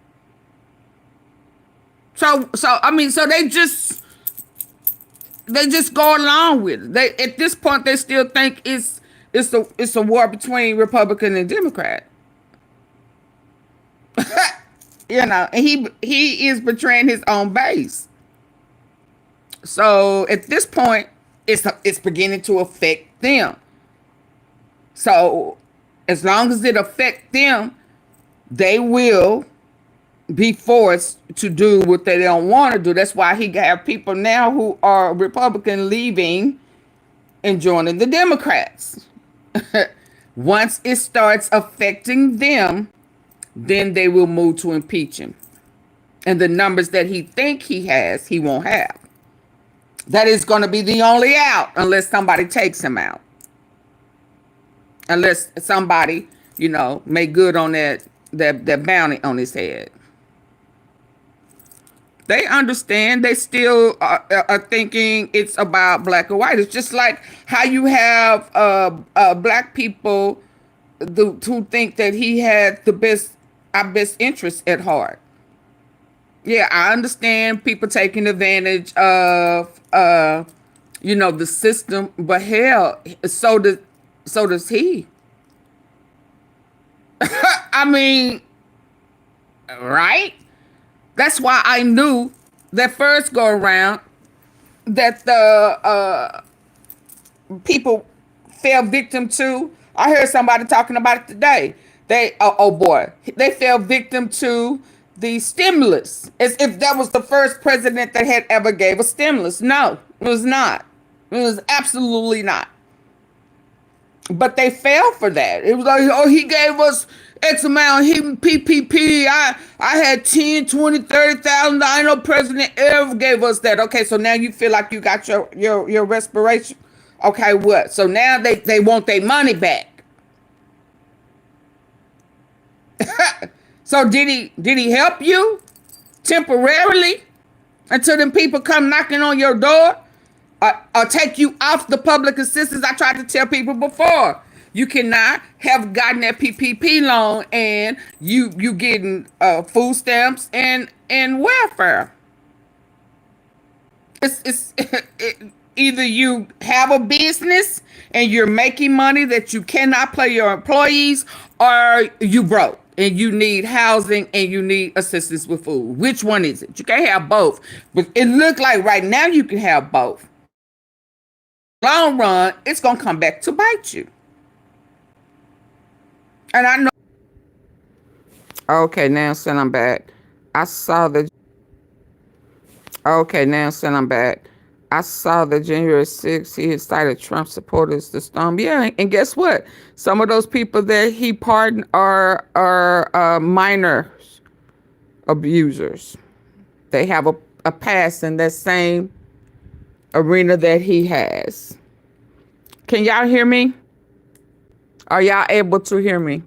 So they just go along with it. They, at this point, they still think it's a war between Republican and Democrat. And he is betraying his own base. So at this point, it's beginning to affect them. So as long as it affects them, they will be forced to do what they don't want to do. That's why he have people now who are Republican leaving and joining the Democrats. Once it starts affecting them, then they will move to impeach him. And the numbers that he think he has, he won't have. That is going to be the only out unless somebody takes him out. Unless somebody, you know, make good on that bounty on his head. They understand. They still are thinking it's about black or white. It's just like how you have black people who think that he had our best interests at heart. Yeah, I understand people taking advantage of you know, the system, but hell, so does he. I mean, right? That's why I knew that first go around that the people fell victim to. I heard somebody talking about it today. They they fell victim to the stimulus, as if that was the first president that had ever gave a stimulus. No, it was not. It was absolutely not. But they fell for that. It was like, oh, he gave us X amount, he PPP. I had 10, 20, 30,000. I know president ever gave us that. Okay, so now you feel like you got your respiration. Okay, what? So now they want their money back. So did he help you temporarily until them people come knocking on your door? Or take you off the public assistance? I tried to tell people before. You cannot have gotten that PPP loan and you getting food stamps and welfare. It's either you have a business and you're making money that you cannot pay your employees, or you broke and you need housing and you need assistance with food. Which one is it? You can't have both. But it looks like right now you can have both. Long run, it's gonna come back to bite you. And I know. Okay, now since I'm back, I saw the. Okay, now since I'm back, I saw the January 6th. He had cited Trump supporters to storm. Yeah, and guess what? Some of those people that he pardoned are minor abusers. They have a past in that same arena that he has. Can y'all hear me? Are y'all able to hear me?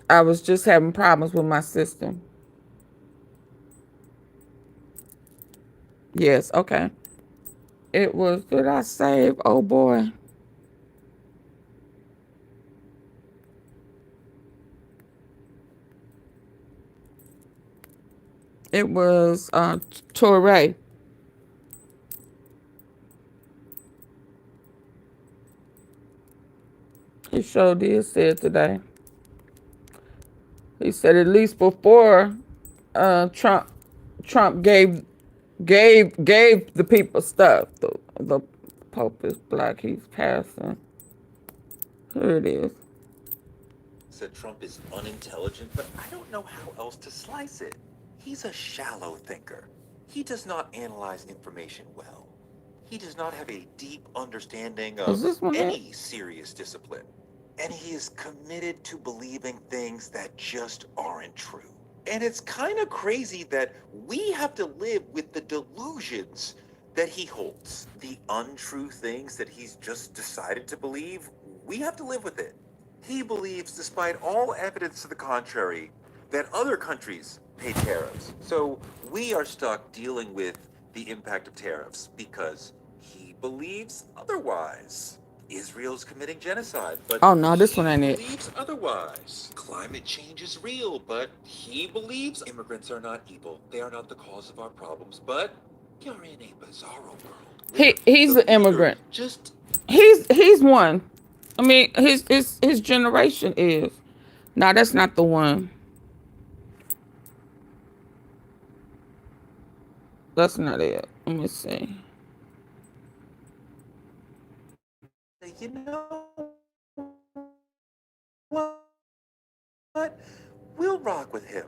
I was just having problems with my system. Yes, okay. It was, did I save? Oh boy. It was THORNTON. He sure did say it today. He said at least before Trump gave the people stuff. The Pope is black. He's passing. Here it is. Said Trump is unintelligent, but I don't know how else to slice it. He's a shallow thinker. He does not analyze information well. He does not have a deep understanding of any serious discipline. And he is committed to believing things that just aren't true. And it's kind of crazy that we have to live with the delusions that he holds. The untrue things that he's just decided to believe, we have to live with it. He believes, despite all evidence to the contrary, that other countries pay tariffs. So we are stuck dealing with the impact of tariffs because he believes otherwise. Israel's committing genocide, but oh no, this one ain't it. He believes otherwise. Climate change is real, but he believes immigrants are not evil. They are not the cause of our problems, but you're in a bizarro world. He's an immigrant. Just he's one. I mean, his generation is. No, that's not the one. That's not it. Let me see. You know what? We'll rock with him.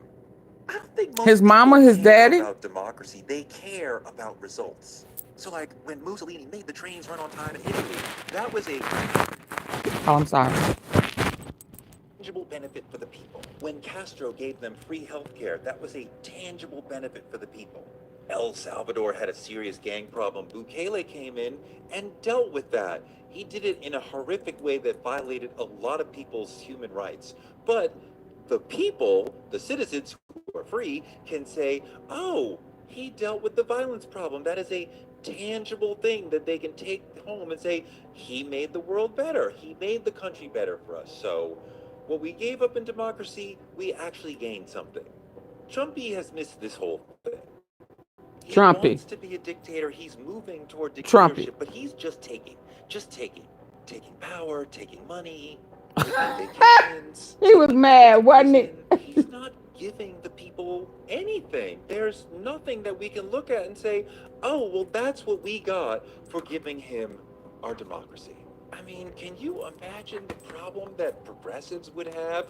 I don't think most his mama, his daddy. About democracy, they care about results. So, like when Mussolini made the trains run on time in Italy, that was a Oh, I'm sorry. tangible benefit for the people. When Castro gave them free healthcare, that was a tangible benefit for the people. El Salvador had a serious gang problem. Bukele came in and dealt with that. He did it in a horrific way that violated a lot of people's human rights. But the people, the citizens who are free, can say, oh, he dealt with the violence problem. That is a tangible thing that they can take home and say, he made the world better. He made the country better for us. So what we gave up in democracy, we actually gained something. Trumpy has missed this whole thing. He wants to be a dictator. He's moving toward dictatorship, but he's just taking power, taking money, taking vacations. He was mad, wasn't he? He's not giving the people anything. There's nothing that we can look at and say, oh, well, that's what we got for giving him our democracy. I mean, can you imagine the problem that progressives would have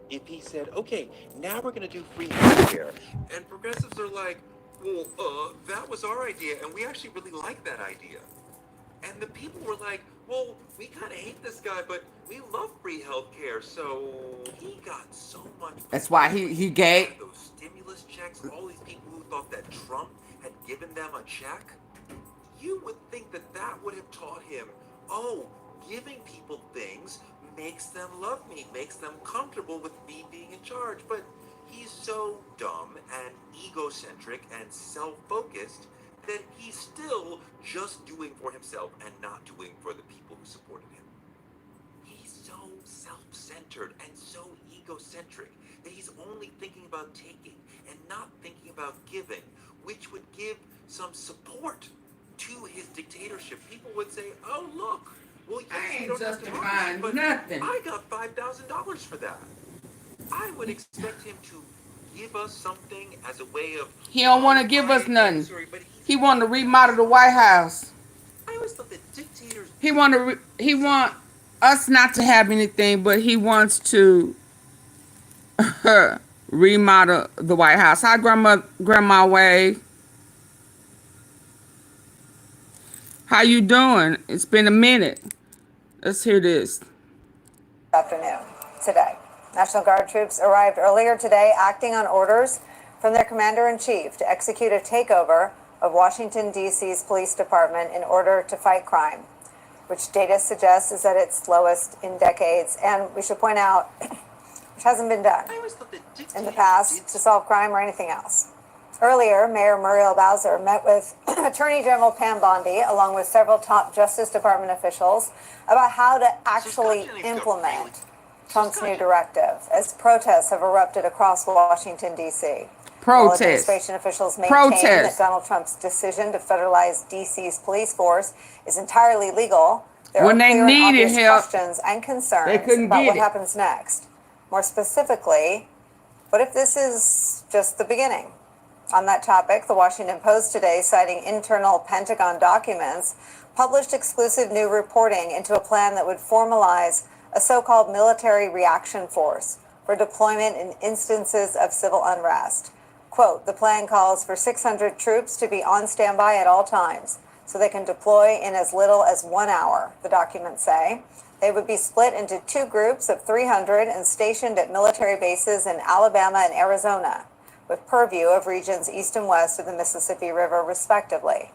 if he said, okay, now we're going to do free healthcare? And progressives are like, well, that was our idea, and we actually really like that idea. And the people were like, well, we kind of hate this guy, but we love free healthcare, so he got so much. That's why he gave those stimulus checks, all these people who thought that Trump had given them a check. You would think that that would have taught him, oh, giving people things makes them love me, makes them comfortable with me being in charge. But he's so dumb and egocentric and self-focused that he's still just doing for himself and not doing for the people who supported him. He's so self-centered and so egocentric that he's only thinking about taking and not thinking about giving, which would give some support to his dictatorship. People would say, oh, look, well, yes, you don't have to justifying but nothing. I got $5,000 for that. I would expect him to give us something as a way of... He don't want to give us nothing. He want to remodel the White House. I always thought that dictators... He want us not to have anything, but he wants to remodel the White House. Hi, Grandma Wade. How you doing? It's been a minute. Let's hear this. Afternoon, today. National Guard troops arrived earlier today acting on orders from their commander-in-chief to execute a takeover of Washington, D.C.'s police department in order to fight crime, which data suggests is at its lowest in decades. And we should point out, which hasn't been done in the past to solve crime or anything else. Earlier, Mayor Muriel Bowser met with Attorney General Pam Bondi, along with several top Justice Department officials, about how to actually implement Trump's new directive, as protests have erupted across Washington, D.C. While administration officials maintain that Donald Trump's decision to federalize D.C.'s police force is entirely legal, there are clear and obvious questions and concerns about what happens next. More specifically, what if this is just the beginning? On that topic, the Washington Post today, citing internal Pentagon documents, published exclusive new reporting into a plan that would formalize a so-called military reaction force for deployment in instances of civil unrest. Quote, the plan calls for 600 troops to be on standby at all times so they can deploy in as little as 1 hour, the documents say. They would be split into two groups of 300 and stationed at military bases in Alabama and Arizona, with purview of regions east and west of the Mississippi River, respectively.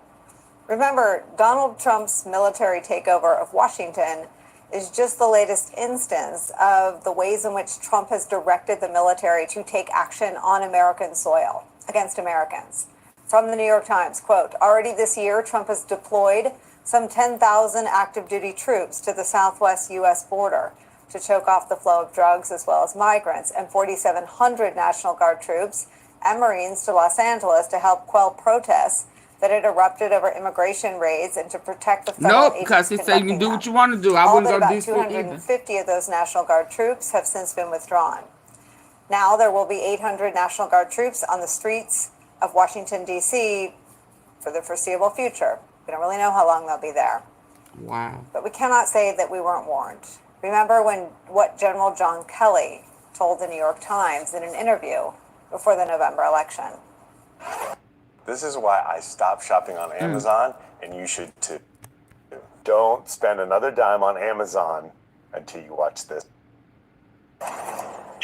Remember, Donald Trump's military takeover of Washington is just the latest instance of the ways in which Trump has directed the military to take action on American soil against Americans. From the New York Times, quote, already this year, Trump has deployed some 10,000 active duty troops to the southwest U.S. border to choke off the flow of drugs as well as migrants, and 4,700 National Guard troops and Marines to Los Angeles to help quell protests that had erupted over immigration raids and to protect the federal Nope, because he said you can do what you want to do. I wouldn't go to DC either. 250 of those National Guard troops have since been withdrawn. Now there will be 800 National Guard troops on the streets of Washington, D.C. for the foreseeable future. We don't really know how long they'll be there. Wow. But we cannot say that we weren't warned. Remember what General John Kelly told the New York Times in an interview before the November election. This is why I stopped shopping on Amazon, and you should too. Don't spend another dime on Amazon until you watch this.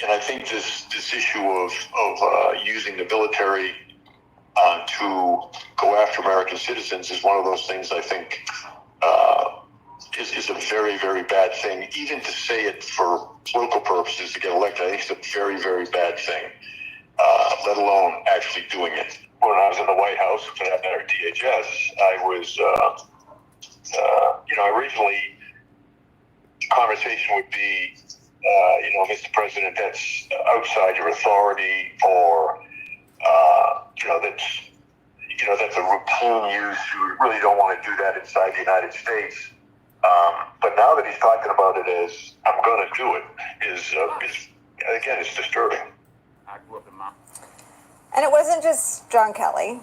And I think this issue of using the military to go after American citizens is one of those things I think is a very, very bad thing. Even to say it for political purposes to get elected, I think it's a very, very bad thing, let alone actually doing it. When I was in the White House, for that matter, DHS, I was, originally, conversation would be, Mr. President, that's outside your authority, or, that's a routine use. You really don't want to do that inside the United States. But now that he's talking about it as I'm going to do it, is again, it's disturbing. I grew up in my... And it wasn't just John Kelly.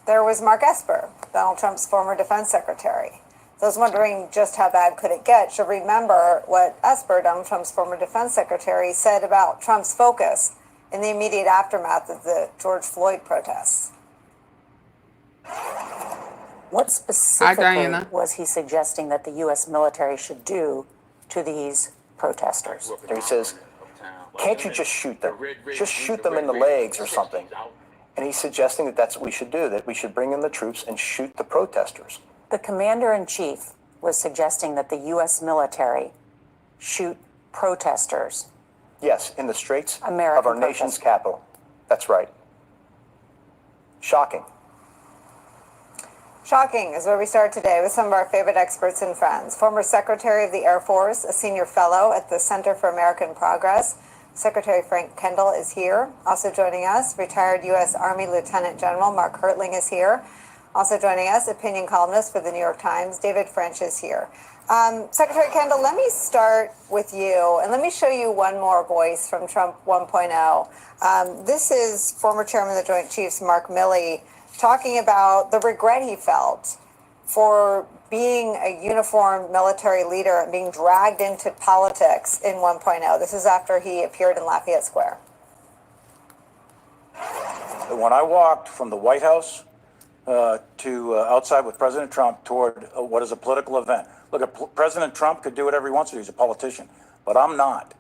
There was Mark Esper, Donald Trump's former defense secretary. Those wondering just how bad could it get should remember what Esper, Donald Trump's former defense secretary, said about Trump's focus in the immediate aftermath of the George Floyd protests. What specifically was he suggesting that the U.S. military should do to these protesters? He says, can't you just shoot them? Just shoot them in the legs or something. And he's suggesting that that's what we should do, that we should bring in the troops and shoot the protesters. The commander-in-chief was suggesting that the U.S. military shoot protesters. Yes, in the streets of American our nation's capital. That's right. Shocking. Shocking is where we start today with some of our favorite experts and friends. Former Secretary of the Air Force, a senior fellow at the Center for American Progress, Secretary Frank Kendall is here. Also joining us, retired U.S. Army Lieutenant General Mark Hertling is here. Also joining us, opinion columnist for the New York Times, David French is here. Secretary Kendall, let me start with you, and let me show you one more voice from Trump 1.0. This is former Chairman of the Joint Chiefs, Mark Milley, talking about the regret he felt for being a uniformed military leader and being dragged into politics in 1.0. This is after he appeared in Lafayette Square. When I walked from the White House to outside with President Trump toward what is a political event. Look, President Trump could do whatever he wants to do. He's a politician, but I'm not.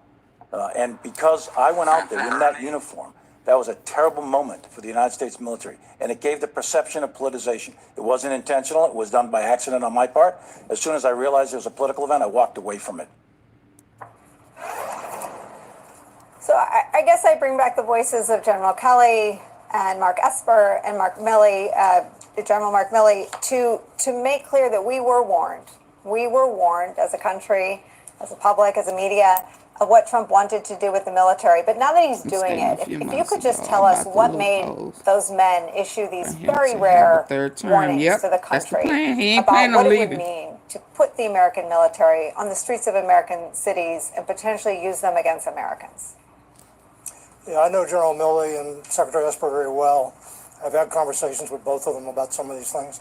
And because I went out there in that uniform, that was a terrible moment for the United States military, and it gave the perception of politicization. It wasn't intentional. It was done by accident on my part. As soon as I realized it was a political event, I walked away from it. So I guess I bring back the voices of General Kelly and Mark Esper and Mark Milley, General Mark Milley, to make clear that we were warned. We were warned as a country, as a public, as a media, of what Trump wanted to do with the military. But now that he's doing it, if you could just tell us what made those men issue these very rare warnings to the country about what it would mean to put the American military on the streets of American cities and potentially use them against Americans. Yeah, I know General Milley and Secretary Esper very well. I've had conversations with both of them about some of these things.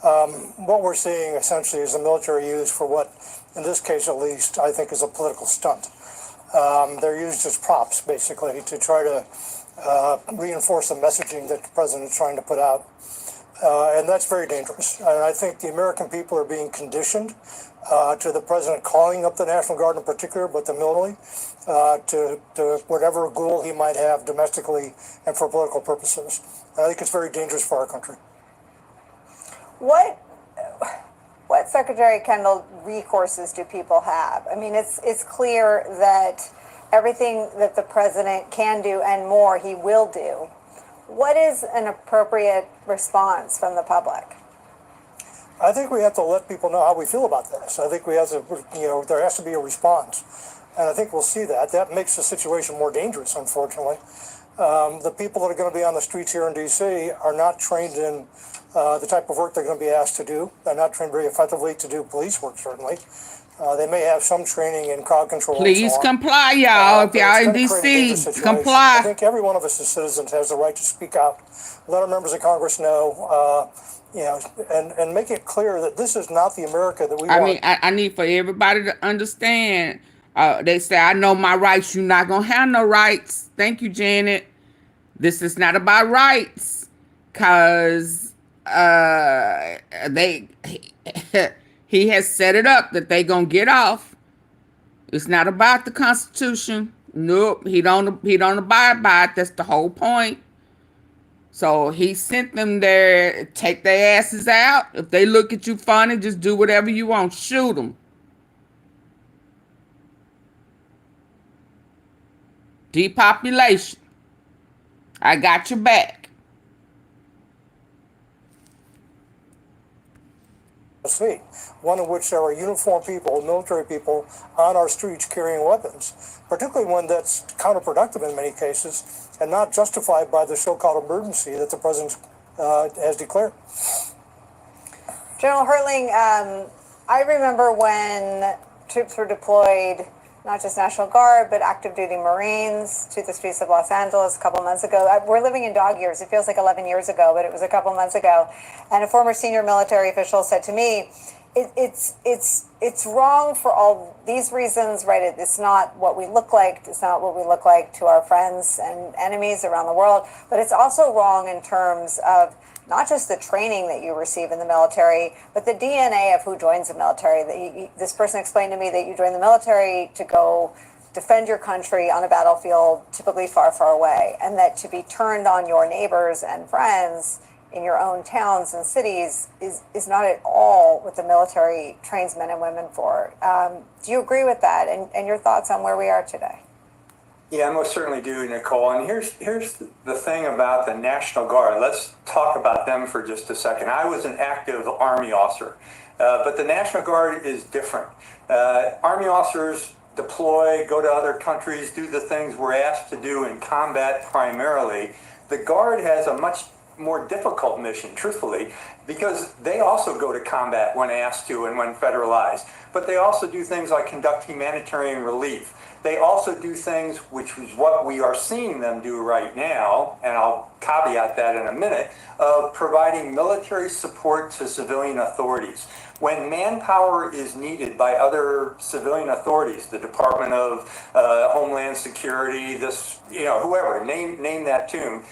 What we're seeing essentially is the military used for what, in this case at least, I think is a political stunt. They're used as props, basically, to try to reinforce the messaging that the president is trying to put out. And that's very dangerous. And I think the American people are being conditioned to the president calling up the National Guard in particular, but the military, to whatever goal he might have domestically and for political purposes. I think it's very dangerous for our country. What Secretary Kendall recourses do people have? I mean, it's clear that everything that the president can do and more he will do. What is an appropriate response from the public? I think we have to let people know how we feel about this. I think we have to, there has to be a response. And I think we'll see that. That makes the situation more dangerous, unfortunately. The people that are going to be on the streets here in D.C. are not trained in the type of work they're going to be asked to do. They're not trained very effectively to do police work, certainly. They may have some training in crowd control. Please comply, y'all. If y'all in D.C., comply. I think every one of us as citizens has the right to speak out. Let our members of Congress know, and make it clear that this is not the America that we want. I mean, I need for everybody to understand. They say, I know my rights. You're not going to have no rights. Thank you, Janet. This is not about rights. Because he has set it up that they going to get off. It's not about the Constitution. Nope, he don't abide by it. That's the whole point. So he sent them there. Take their asses out. If they look at you funny, just do whatever you want. Shoot them. Depopulation. I got your back. See, one in which there are uniformed people, military people on our streets carrying weapons, particularly one that's counterproductive in many cases and not justified by the so-called emergency that the president has declared. General Hertling, I remember when troops were deployed, not just National Guard, but active duty Marines to the streets of Los Angeles a couple months ago. We're living in dog years. It feels like 11 years ago, but it was a couple months ago. And a former senior military official said to me, it's wrong for all these reasons, right? It's not what we look like. It's not what we look like to our friends and enemies around the world. But it's also wrong in terms of not just the training that you receive in the military, but the DNA of who joins the military. This person explained to me that you join the military to go defend your country on a battlefield, typically far, far away, and that to be turned on your neighbors and friends in your own towns and cities is not at all what the military trains men and women for. Do you agree with that? And your thoughts on where we are today? Yeah, I most certainly do, Nicole. And here's the thing about the National Guard. Let's talk about them for just a second. I was an active Army officer, but the National Guard is different. Army officers deploy, go to other countries, do the things we're asked to do in combat primarily. The Guard has a much more difficult mission, truthfully, because they also go to combat when asked to and when federalized. But they also do things like conduct humanitarian relief. They also do things, which is what we are seeing them do right now, and I'll caveat that in a minute, of providing military support to civilian authorities. When manpower is needed by other civilian authorities, the Department of Homeland Security, whoever, name that tune,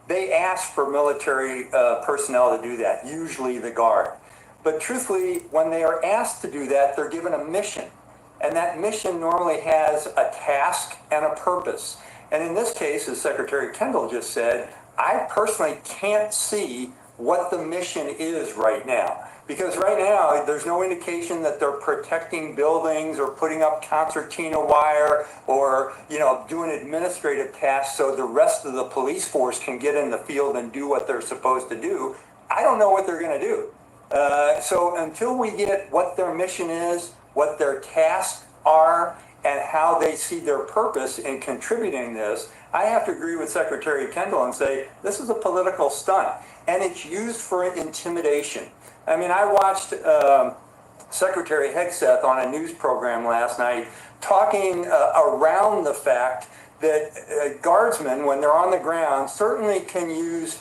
they ask for military personnel to do that, usually the Guard. But truthfully, when they are asked to do that, they're given a mission. And that mission normally has a task and a purpose. And in this case, as Secretary Kendall just said, I personally can't see what the mission is right now. Because right now, there's no indication that they're protecting buildings or putting up concertina wire or, doing administrative tasks so the rest of the police force can get in the field and do what they're supposed to do. I don't know what they're going to do. So until we get what their mission is, what their tasks are, and how they see their purpose in contributing this, I have to agree with Secretary Kendall and say this is a political stunt, and it's used for intimidation. I mean, I watched Secretary Hegseth on a news program last night talking around the fact that guardsmen, when they're on the ground, certainly can use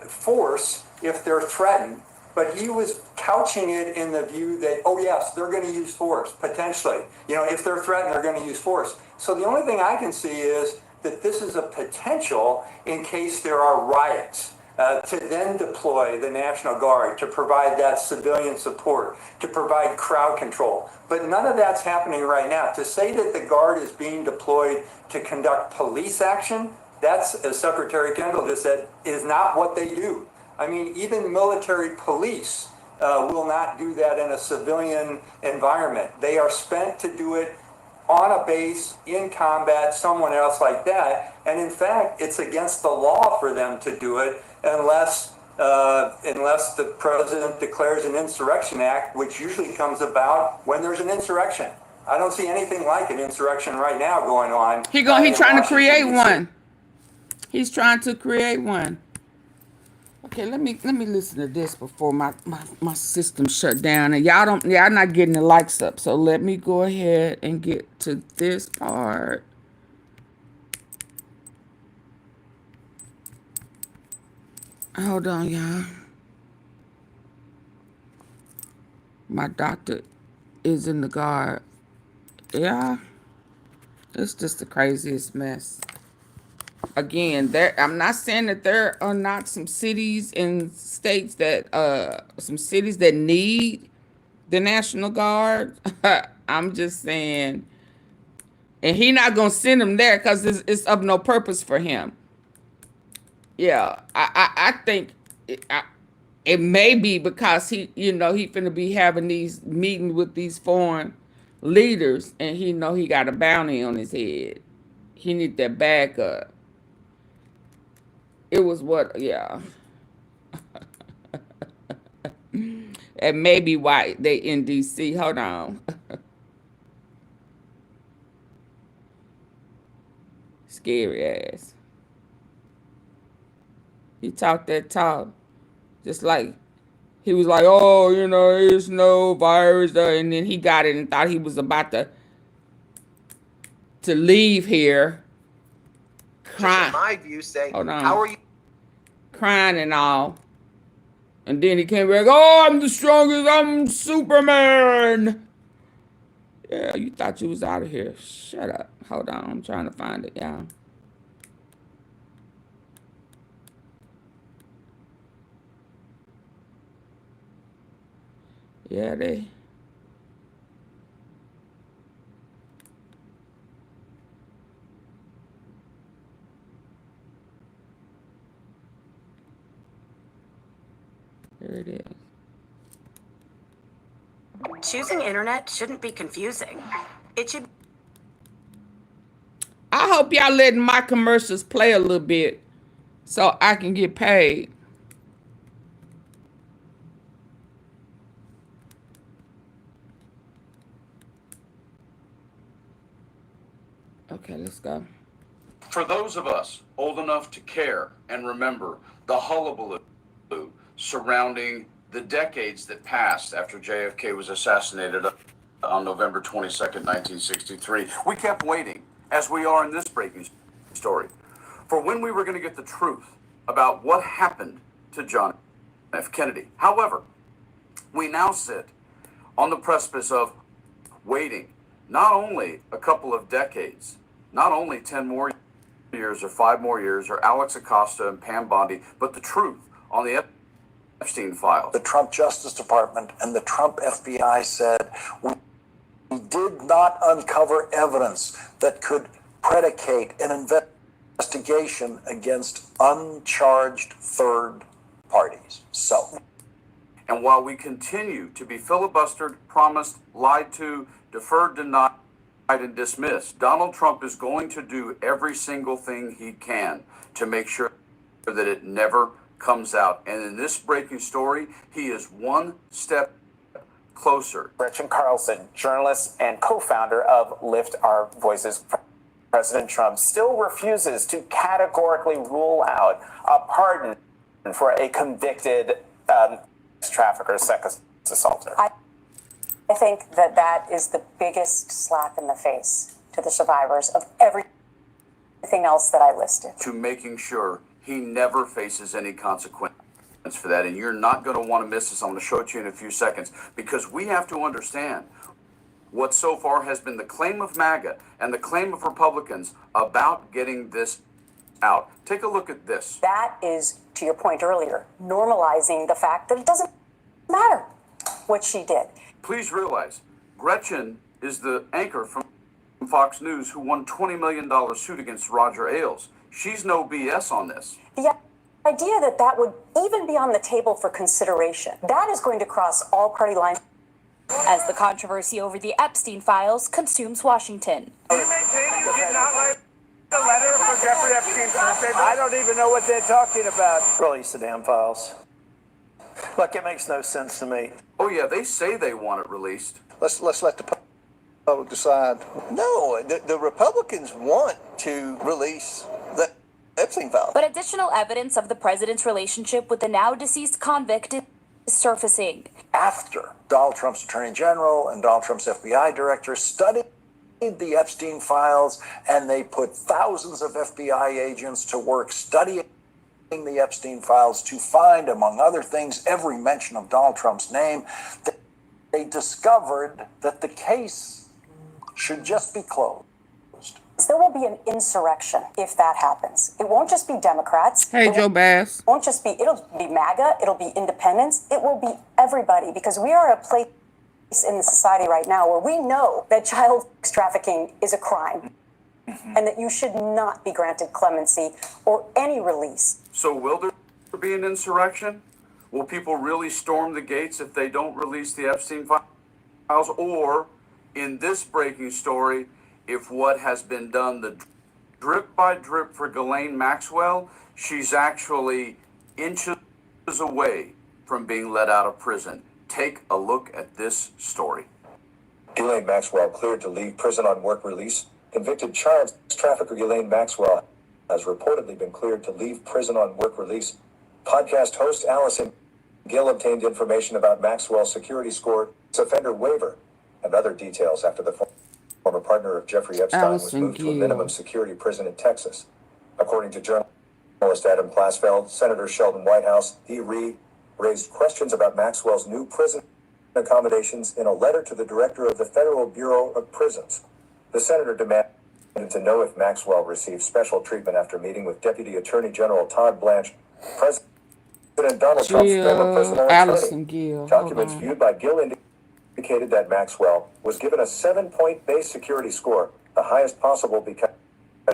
force if they're threatened. But he was couching it in the view that, oh yes, they're going to use force, potentially. If they're threatened, they're going to use force. So the only thing I can see is that this is a potential in case there are riots, to then deploy the National Guard, to provide that civilian support, to provide crowd control. But none of that's happening right now. To say that the Guard is being deployed to conduct police action, that's, as Secretary Kendall just said, is not what they do. I mean, even military police will not do that in a civilian environment. They are spent to do it on a base, in combat, someone else like that. And in fact, it's against the law for them to do it unless the president declares an insurrection act, which usually comes about when there's an insurrection. I don't see anything like an insurrection right now going on. He's trying to create one. He's trying to create one. Okay, let me listen to this before my system shut down. And y'all not getting the likes up. So let me go ahead and get to this part. Hold on, y'all. My doctor is in the Guard. Yeah. It's just the craziest mess. Again, I'm not saying that there are not some cities and states that some cities that need the National Guard. I'm just saying And he not going to send him there because it's of no purpose for him. Yeah, I think it may be because he, he finna be having these meetings with these foreign leaders, and he know he got a bounty on his head. He need that backup. It was what, yeah. And maybe why they in D.C. Hold on. Scary ass. He talked that talk. Just like, he was like, oh, there's no virus. And then he got it and thought he was about to leave here. Crying. In my view, say, hold on. How are you? Crying and all. And then he came back, oh, I'm the strongest. I'm Superman. Yeah, you thought you was out of here. Shut up. Hold on. I'm trying to find it, y'all. Yeah, they. There it is. Choosing internet shouldn't be confusing. It should. I hope y'all letting my commercials play a little bit so I can get paid. Okay, let's go. For those of us old enough to care and remember the hullabaloo surrounding the decades that passed after JFK was assassinated on November 22nd, 1963, we kept waiting, as we are in this breaking story, for when we were going to get the truth about what happened to John F. Kennedy. However, we now sit on the precipice of waiting not only a couple of decades, not only 10 more years or 5 more years or Alex Acosta and Pam Bondi, but the truth on the Epstein files. The Trump Justice Department and the Trump FBI said we did not uncover evidence that could predicate an investigation against uncharged third parties. So, and while we continue to be filibustered, promised, lied to, deferred, denied, and dismissed, Donald Trump is going to do every single thing he can to make sure that it never comes out. And in this breaking story, he is one step closer. Gretchen Carlson, journalist and co-founder of Lift Our Voices. President Trump still refuses to categorically rule out a pardon for a convicted trafficker, sex assaulter. I think that is the biggest slap in the face to the survivors of everything else that I listed. To making sure he never faces any consequence for that. And you're not going to want to miss this. I'm going to show it to you in a few seconds, because we have to understand what so far has been the claim of MAGA and the claim of Republicans about getting this out. Take a look at this. That is, to your point earlier, normalizing the fact that it doesn't matter what she did. Please realize, Gretchen is the anchor from Fox News who won $20 million suit against Roger Ailes. She's no BS on this. The idea that would even be on the table for consideration, that is going to cross all party lines. As the controversy over the Epstein files consumes Washington. Are you maintaining you did not write the letter for Jeffrey Epstein's newspaper? I don't even know what they're talking about. Release the damn files. Look, it makes no sense to me. Oh yeah, they say they want it released. Let's let the public decide. No, the Republicans want to release the Epstein files. But additional evidence of the president's relationship with the now deceased convict is surfacing. After Donald Trump's Attorney General and Donald Trump's FBI Director studied the Epstein files, and they put thousands of FBI agents to work studying the Epstein files to find, among other things, every mention of Donald Trump's name, they discovered that the case should just be closed. There will be an insurrection if that happens. It won't just be Democrats. Hey, Joe Bass. It won't just be, it'll be MAGA, it'll be independents, it will be everybody, because we are at a place in the society right now where we know that child trafficking is a crime and that you should not be granted clemency or any release. So will there be an insurrection? Will people really storm the gates if they don't release the Epstein files? Or, in this breaking story, if what has been done, the drip by drip for Ghislaine Maxwell, she's actually inches away from being let out of prison. Take a look at this story. Ghislaine Maxwell cleared to leave prison on work release. Convicted child trafficker Ghislaine Maxwell has reportedly been cleared to leave prison on work release. Podcast host Allison Gill obtained information about Maxwell's security score, offender waiver, and other details after the former partner of Jeffrey Epstein was moved to a minimum security prison in Texas. According to journalist Adam Klasfeld, Senator Sheldon Whitehouse, he raised questions about Maxwell's new prison accommodations in a letter to the director of the Federal Bureau of Prisons. The senator demanded to know if Maxwell received special treatment after meeting with Deputy Attorney General Todd Blanche, President Donald Trump's former personal attorney. Documents viewed by Gill indicated that Maxwell was given a 7-point base security score, the highest possible because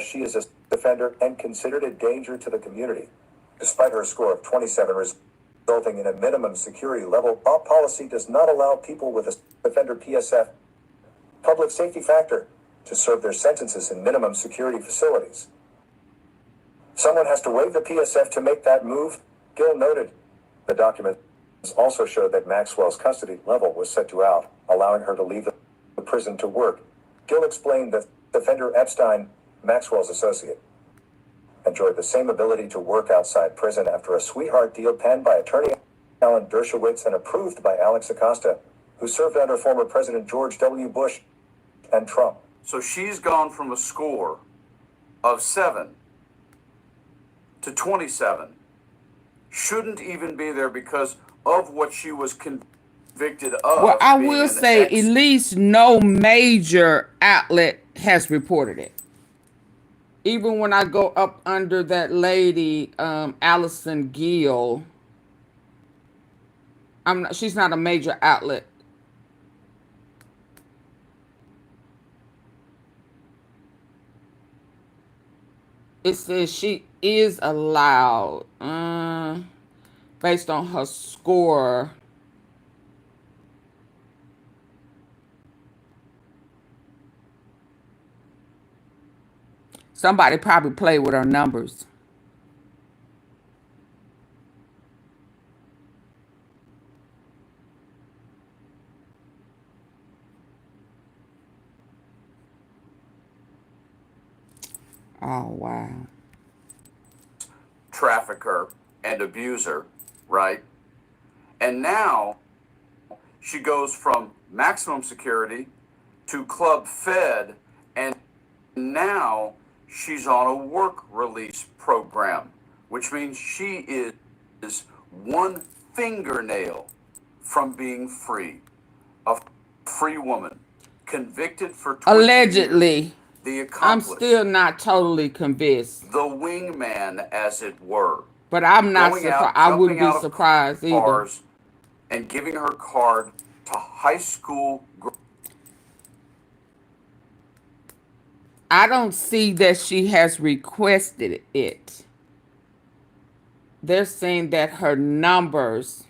she is a defender and considered a danger to the community. Despite her score of 27 resulting in a minimum security level, our policy does not allow people with a defender PSF public safety factor to serve their sentences in minimum security facilities. Someone has to waive the PSF to make that move, Gill noted. The documents also showed that Maxwell's custody level was set to out, allowing her to leave the prison to work. Gill explained that defender Epstein, Maxwell's associate, enjoyed the same ability to work outside prison after a sweetheart deal penned by attorney Alan Dershowitz and approved by Alex Acosta, who served under former President George W. Bush and Trump. So she's gone from a score of 7 to 27. Shouldn't even be there because of what she was convicted of. Well, I will say at least no major outlet has reported it. Even when I go up under that lady, Allison Gill, she's not a major outlet. It says she is allowed, based on her score. Somebody probably played with her numbers. Oh, wow. Trafficker and abuser, right? And now she goes from maximum security to club fed, and now she's on a work release program, which means she is one fingernail from being free. A free woman, convicted for 20 allegedly. Years, the accomplice, I'm still not totally convinced. The wingman, as it were. But I'm not surprised. I wouldn't be surprised either. And giving her card to high school girls. I don't see that she has requested it. They're saying that her numbers.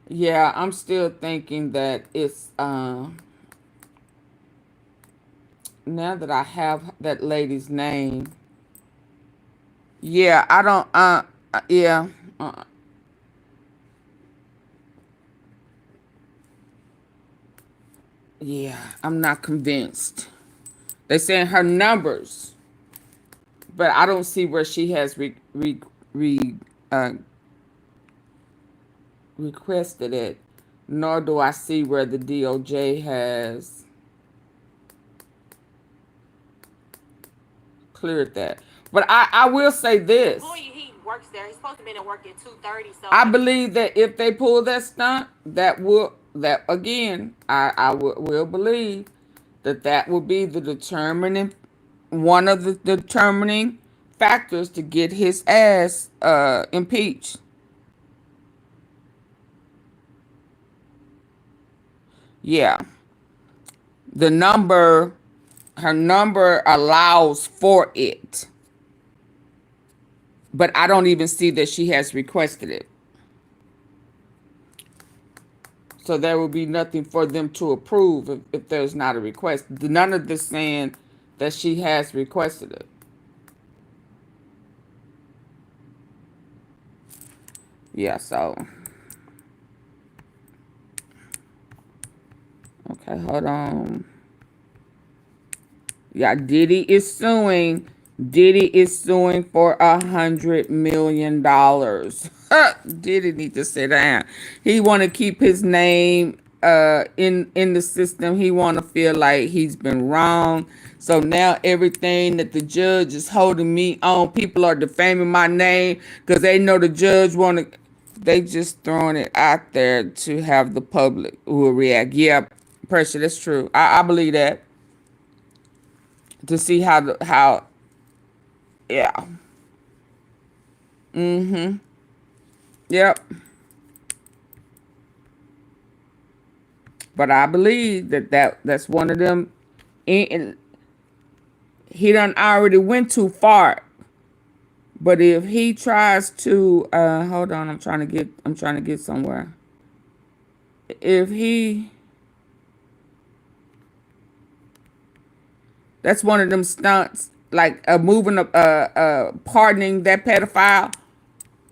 Yeah, I'm still thinking that it's now that I have that lady's name. Yeah, I don't yeah. Yeah, I'm not convinced. They're saying her numbers, but I don't see where she has requested it, nor do I see where the DOJ has cleared that. But I will say this. He works there. He's supposed to be at work at 2:30. So I believe that if they pull that stunt, that again, I will believe that will be the determining, one of the determining factors to get his ass impeached. Yeah. Her number allows for it. But I don't even see that she has requested it. So there will be nothing for them to approve if there's not a request. None of this saying that she has requested it. Yeah, so. Okay, hold on. Yeah, Diddy is suing for $100 million. Diddy need to sit down. He want to keep his name in the system. He want to feel like he's been wrong. So now everything that the judge is holding me on, people are defaming my name because they know the judge want to. They just throwing it out there to have the public who will react. Yeah, pressure. That's true. I believe that. To see how. Yeah. Mm-hmm. Yep. But I believe that's one of them. And he done already went too far. But if he tries to hold on, I'm trying to get somewhere. If he, that's one of them stunts, like pardoning that pedophile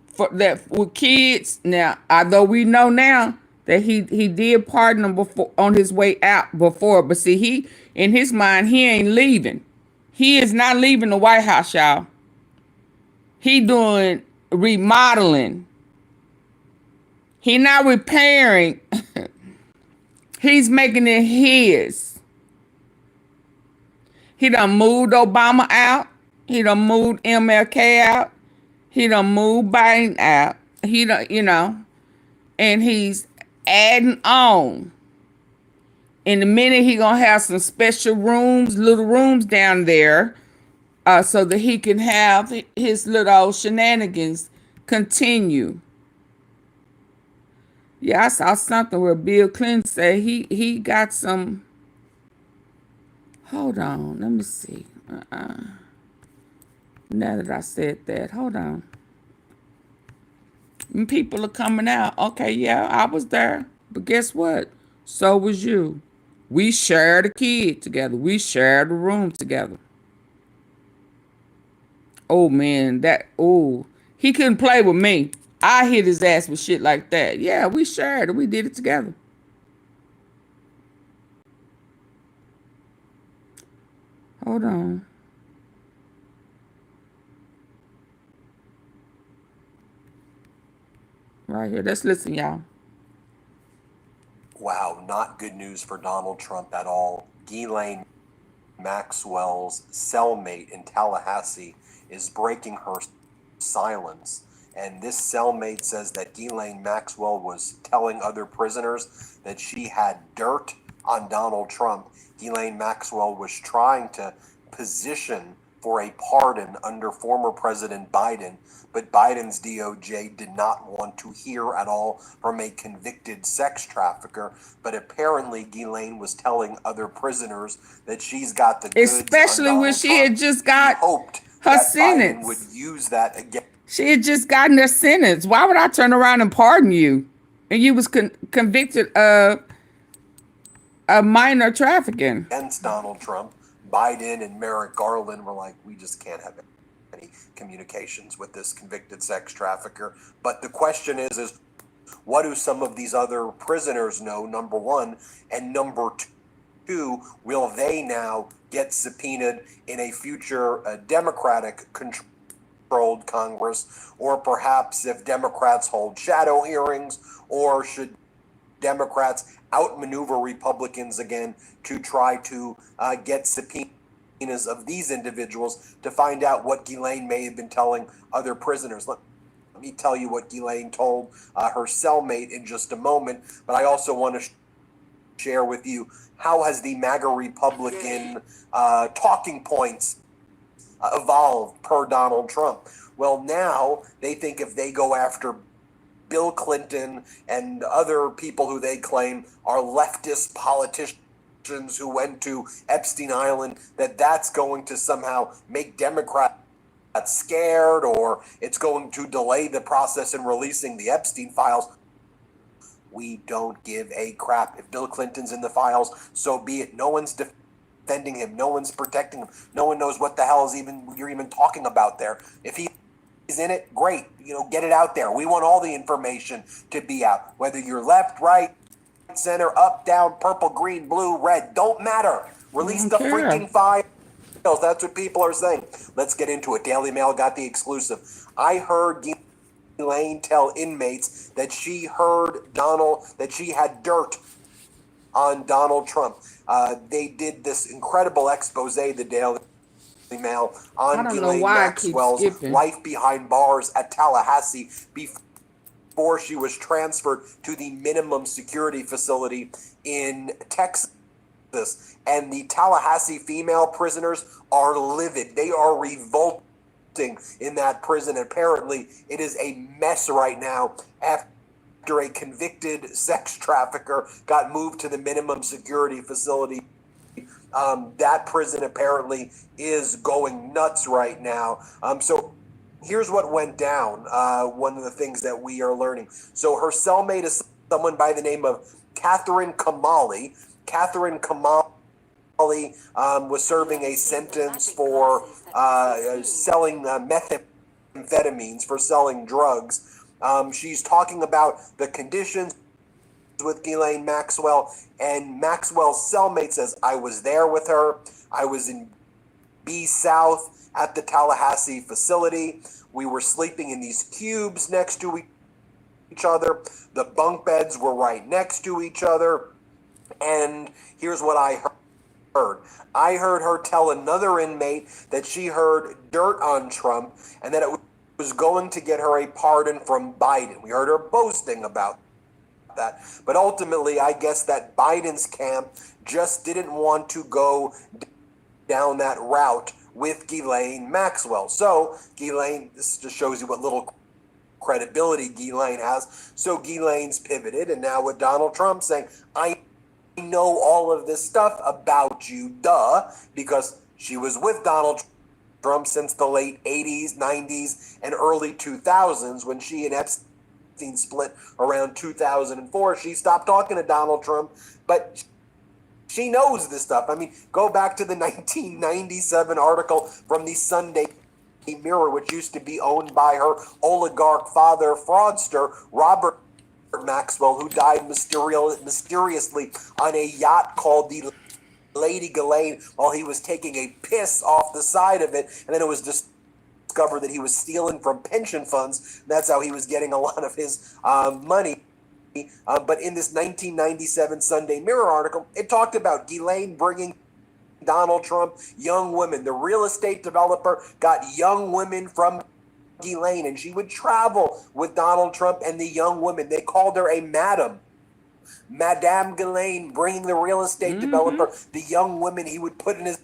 for that with kids. Now, although we know now that he did pardon him before on his way out before, but see, he in his mind he ain't leaving. He is not leaving the White House, y'all. He doing remodeling. He not repairing. He's making it his. He done moved Obama out. He done moved MLK out. He done moved Biden out. He done, and he's adding on. In a minute, he gonna have some special rooms, little rooms down there, so that he can have his little shenanigans continue. Yeah, I saw something where Bill Clinton said he got some. Hold on, let me see. Now that I said that, hold on. And people are coming out. Okay, yeah, I was there. But guess what? So was you. We shared a kid together. We shared a room together. Oh, man, he couldn't play with me. I hit his ass with shit like that. Yeah, we shared it. We did it together. Hold on. Right here. Let's listen, y'all. Wow, not good news for Donald Trump at all. Ghislaine Maxwell's cellmate in Tallahassee is breaking her silence. And this cellmate says that Ghislaine Maxwell was telling other prisoners that she had dirt on Donald Trump. Ghislaine Maxwell was trying to position for a pardon under former President Biden, but Biden's DOJ did not want to hear at all from a convicted sex trafficker. But apparently Ghislaine was telling other prisoners that she's got the goods, especially when she had just got her sentence. Biden would use that again. She had just gotten her sentence. Why would I turn around and pardon you? And you was convicted of minor trafficking against Donald Trump. Biden and Merrick Garland were like, we just can't have any communications with this convicted sex trafficker. But the question is what do some of these other prisoners know, number one? And number two, will they now get subpoenaed in a future Democratic controlled Congress? Or perhaps if Democrats hold shadow hearings, or should Democrats outmaneuver Republicans again to try to get subpoenas of these individuals to find out what Ghislaine may have been telling other prisoners. Let me tell you what Ghislaine told her cellmate in just a moment, but I also want to share with you how has the MAGA Republican talking points evolved per Donald Trump. Well, now they think if they go after Bill Clinton and other people who they claim are leftist politicians who went to Epstein Island, that's going to somehow make Democrats scared, or it's going to delay the process in releasing the Epstein files. We don't give a crap. If Bill Clinton's in the files, so be it. No one's defending him. No one's protecting him. No one knows what the hell you're even talking about there. If he's in it, great. Get it out there. We want all the information to be out. Whether you're left, right, center, up, down, purple, green, blue, red, don't matter. Release the freaking files. That's what people are saying. Let's get into it. Daily Mail got the exclusive. I heard Ghislaine tell inmates that she had dirt on Donald Trump. They did this incredible expose, the Daily Mail, on Ghislaine Maxwell's life behind bars at Tallahassee before she was transferred to the minimum security facility in Texas. And the Tallahassee female prisoners are livid. They are revolting in that prison. Apparently, it is a mess right now after a convicted sex trafficker got moved to the minimum security facility. That prison apparently is going nuts right now. So here's what went down. One of the things that we are learning. So her cellmate is someone by the name of Catherine Kamali. Catherine Kamali was serving a sentence for selling methamphetamines, for selling drugs. She's talking about the conditions with Ghislaine Maxwell, and Maxwell's cellmate says, I was there with her. I was in B South at the Tallahassee facility. We were sleeping in these cubes next to each other. The bunk beds were right next to each other. And here's what I heard. I heard her tell another inmate that she heard dirt on Trump and that it was going to get her a pardon from Biden. We heard her boasting about that. But ultimately, I guess that Biden's camp just didn't want to go down that route with Ghislaine Maxwell. So Ghislaine, this just shows you what little credibility Ghislaine has. So Ghislaine's pivoted, and now with Donald Trump saying, I know all of this stuff about you, because she was with Donald Trump since the late 80s, 90s, and early 2000s when she and Epstein split around 2004. She stopped talking to Donald Trump, but she knows this stuff. I mean, go back to the 1997 article from the Sunday Mirror, which used to be owned by her oligarch father, fraudster, Robert Maxwell, who died mysteriously on a yacht called the Lady Ghislaine while he was taking a piss off the side of it, and then it was discovered that he was stealing from pension funds. That's how he was getting a lot of his money. But in this 1997 Sunday Mirror article, it talked about Ghislaine bringing Donald Trump young women. The real estate developer got young women from Ghislaine, and she would travel with Donald Trump and the young women. They called her a madam. Madame Ghislaine, bringing the real estate developer the young women he would put in his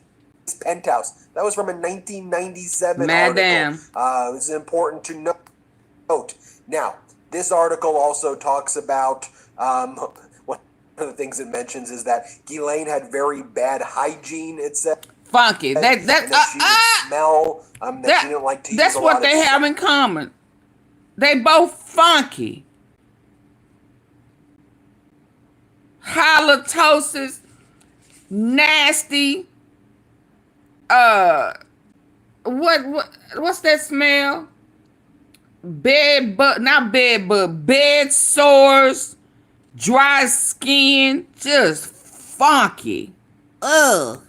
penthouse. That was from a 1997 article. It's important to note. Now, this article also talks about one of the things it mentions is that Ghislaine had very bad hygiene. It said funky. That she would smell. That she didn't like to use that's a what lot they of have in common. They both funky. Halitosis, nasty. What's that smell? Bed sores, dry skin, just funky. Ugh.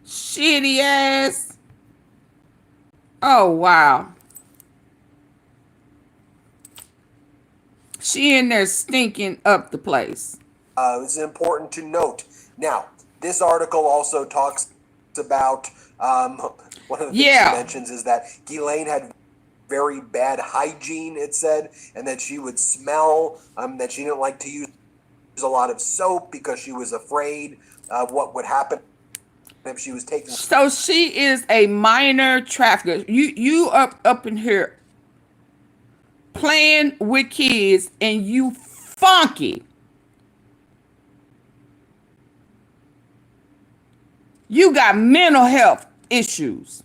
Shitty ass. Oh, wow. She in there stinking up the place. It's important to note. Now, this article also talks about one of the things she mentions is that Ghislaine had very bad hygiene, it said, and that she would smell, that she didn't like to use a lot of soap because she was afraid of what would happen if she was taking. So she is a minor trafficker. You up in here playing with kids and you funky. You got mental health issues.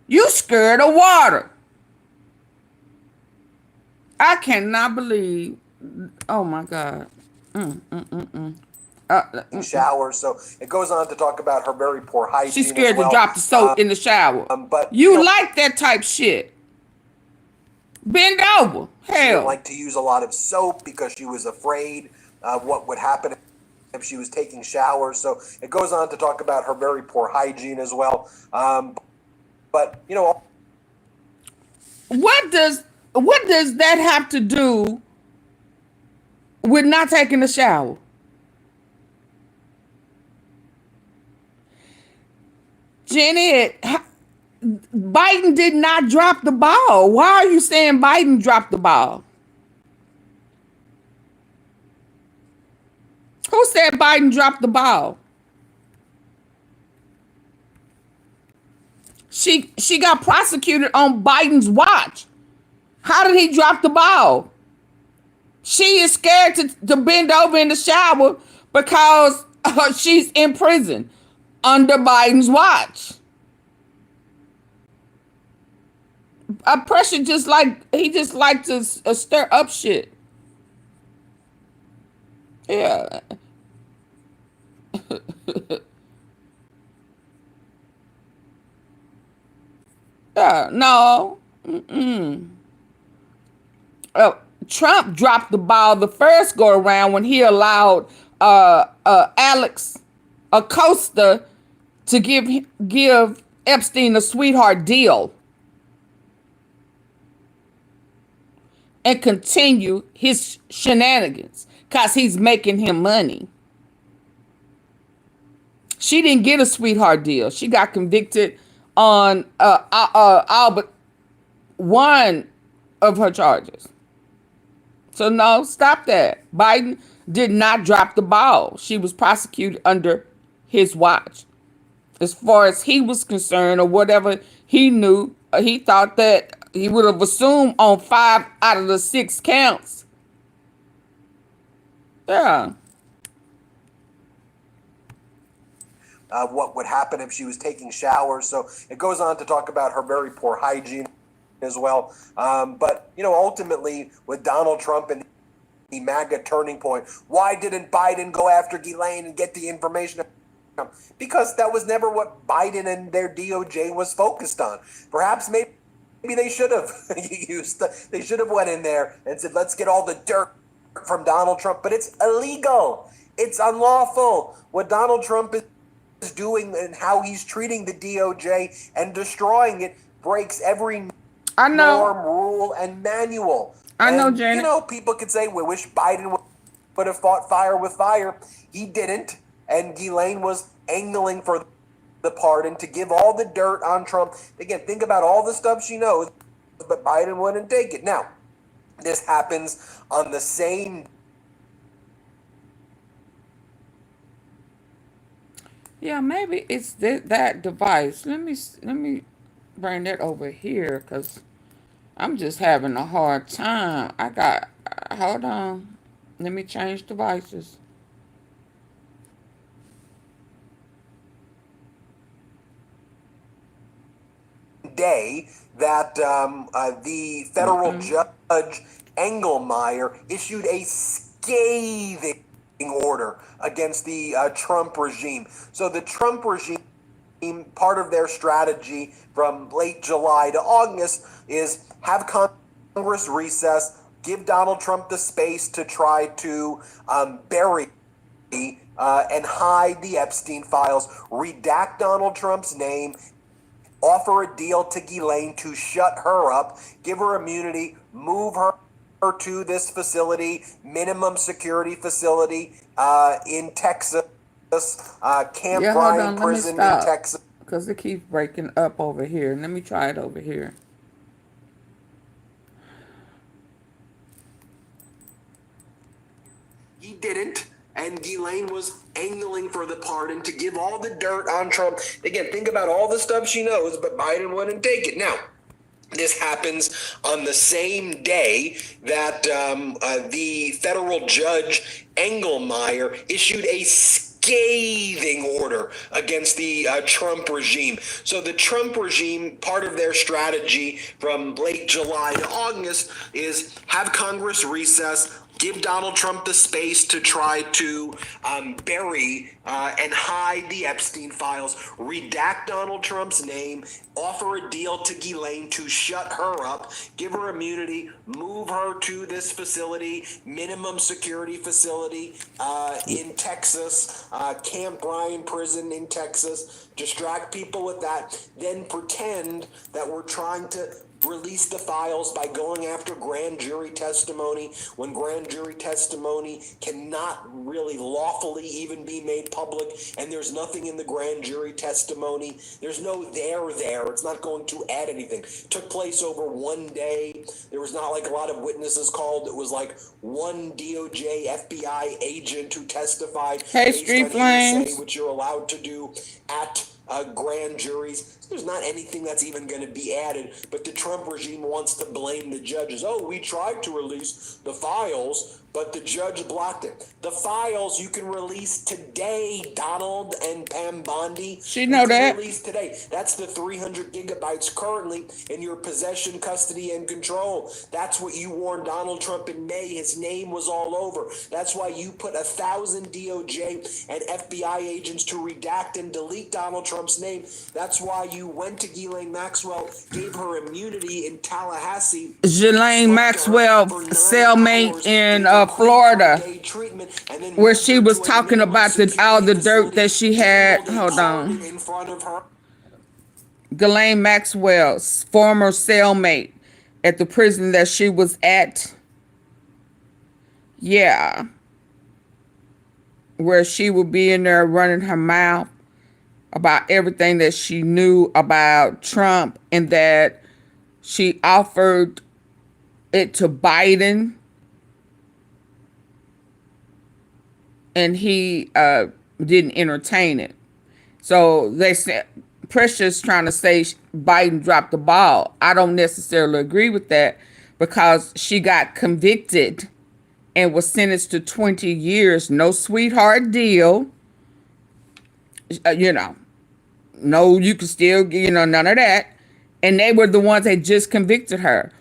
You scared of water. I cannot believe. Oh my God. Shower. So it goes on to talk about her very poor hygiene. She's scared as well. to drop the soap in the shower. But you like that type shit. Bend over. She Hell. didn't like to use a lot of soap because she was afraid of what would happen if she was taking showers. So it goes on to talk about her very poor hygiene as well. But you know, what does that have to do with not taking a shower? Janet, Biden did not drop the ball. Why are you saying Biden dropped the ball? Who said Biden dropped the ball? She got prosecuted on Biden's watch. How did he drop the ball? She is scared to bend over in the shower because she's in prison under Biden's watch. Pressure he just liked to stir up shit. Yeah. No. Trump dropped the ball the first go around when he allowed Alex Acosta to give Epstein a sweetheart deal and continue his shenanigans because he's making him money. She didn't get a sweetheart deal. She got convicted on all but one of her charges. So no, stop that. Biden did not drop the ball. She was prosecuted under his watch. As far as he was concerned or whatever he knew, he thought that he would have assumed on 5 out of the 6 counts. Yeah. What would happen if she was taking showers. So it goes on to talk about her very poor hygiene as well. But, you know, ultimately with Donald Trump and the MAGA turning point, why didn't Biden go after Ghislaine and get the information? Because that was never what Biden and their DOJ was focused on. Perhaps maybe they should have they should have went in there and said, let's get all the dirt from Donald Trump. But it's illegal. It's unlawful. What Donald Trump is doing and how he's treating the DOJ and destroying it breaks every norm, rule, and manual. I know, Janet. You know, people could say, we wish Biden would have fought fire with fire. He didn't. And Ghislaine was angling for the pardon to give all the dirt on Trump. Again, think about all the stuff she knows, but Biden wouldn't take it. Now, this happens on the same. Yeah, maybe it's that device. Let me bring that over here because I'm just having a hard time. Hold on. Let me change devices. Day that the federal judge Engelmeyer issued a scathing order against the Trump regime. So the Trump regime, part of their strategy from late July to August is have Congress recess, give Donald Trump the space to try to bury and hide the Epstein files, redact Donald Trump's name, offer a deal to Ghislaine to shut her up, give her immunity, move her to this facility, minimum security facility in Texas, Camp Yeah, hold Ryan on. Let me prison in stop Texas. because it keeps breaking up over here. Let me try it over here. He didn't, and Ghislaine was angling for the pardon to give all the dirt on Trump. Again, think about all the stuff she knows, but Biden wouldn't take it. Now, this happens on the same day that the federal judge Engelmeyer issued a scathing order against the Trump regime. So the Trump regime, part of their strategy from late July to August is have Congress recess, give Donald Trump the space to try to bury and hide the Epstein files, redact Donald Trump's name, offer a deal to Ghislaine to shut her up, give her immunity, move her to this facility, minimum security facility in Texas, Camp Ryan prison in Texas, distract people with that, then pretend that we're trying to release the files by going after grand jury testimony when grand jury testimony cannot really lawfully even be made public, and there's nothing in the grand jury testimony. There's no there. It's not going to add anything. It took place over one day. There was not like a lot of witnesses called. It was like one DOJ FBI agent who testified Hey, based Street on Flames. hearsay, which you're allowed to do at grand juries. There's not anything that's even going to be added, but the Trump regime wants to blame the judges. Oh, we tried to release the files, but the judge blocked it. The files you can release today, Donald and Pam Bondi. She know that. Release today. That's the 300 gigabytes currently in your possession, custody, and control. That's what you warned Donald Trump in May. His name was all over. That's why you put 1,000 DOJ and FBI agents to redact and delete Donald Trump's name. That's why you went to Ghislaine Maxwell, gave her immunity in Tallahassee. Ghislaine Maxwell, cellmate in Florida, where she was talking about all the dirt that she had. Hold on. Ghislaine Maxwell's former cellmate at the prison that she was at. Yeah. Where she would be in there running her mouth about everything that she knew about Trump, and that she offered it to Biden, and he didn't entertain it. So they said, Precious trying to say Biden dropped the ball. I don't necessarily agree with that, because she got convicted and was sentenced to 20 years. No sweetheart deal. No, you can still, none of that. And they were the ones that just convicted her.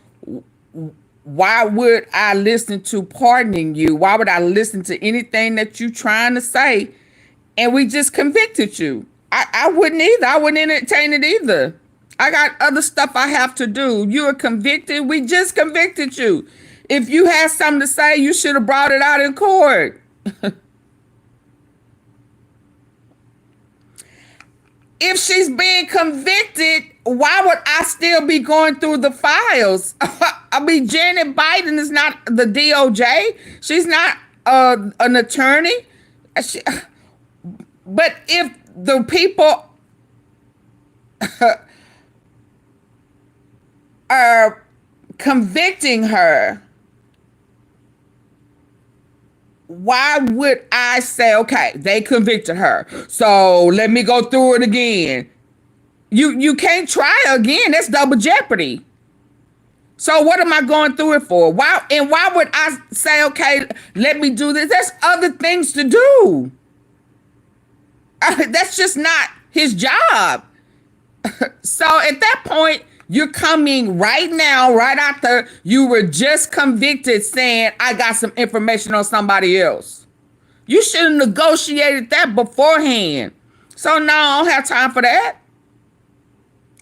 Why would I listen to pardoning you? Why would I listen to anything that you trying to say? And we just convicted you. I wouldn't either. I wouldn't entertain it either. I got other stuff I have to do. You are convicted. We just convicted you. If you had something to say, you should have brought it out in court. If she's being convicted, why would I still be going through the files? I mean, Janet Biden is not the DOJ. She's not an attorney. But if the people are convicting her, why would I say, okay, they convicted her, so let me go through it again? You can't try again. That's double jeopardy. So what am I going through it for? Why would I say, okay, let me do this? There's other things to do. That's just not his job. So at that point, you're coming right now, right after you were just convicted, saying, I got some information on somebody else. You should have negotiated that beforehand. So no, I don't have time for that.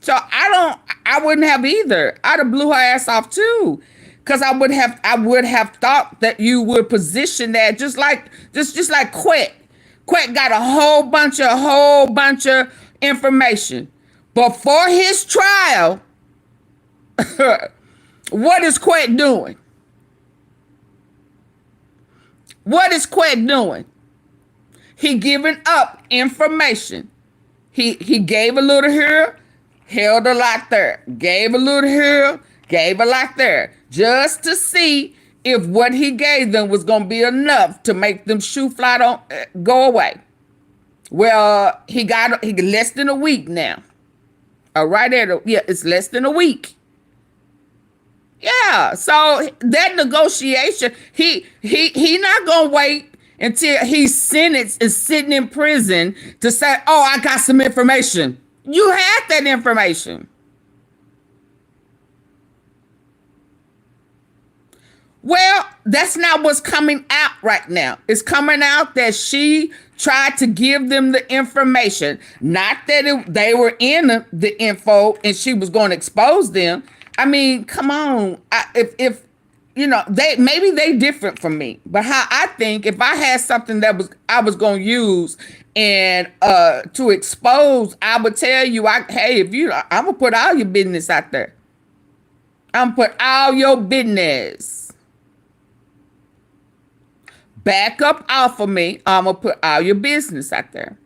So I wouldn't have either. I'd have blew her ass off too. Because I would have thought that you would position that just like Quet. Quet got a whole bunch of information. Before his trial, what is Quet doing? What is Quet doing? He giving up information. He gave a little here, held a lot there. Gave a little here, gave a lot there. Just to see if what he gave them was going to be enough to make them shoe fly don't go away. Well, he less than a week now. Right there, yeah, it's less than a week. Yeah, so that negotiation, he not gonna wait until he's sentenced and sitting in prison to say, oh, I got some information. You had that information. Well, that's not what's coming out right now. It's coming out that she tried to give them the information. Not that they were in the info and she was going to expose them. I mean, come on. If you know, maybe they different from me. But how I think, if I had something that I was going to use and to expose, I would tell you, hey, I'm going to put all your business out there. I'm going to put all your business. Back up off of me. I'm going to put all your business out there.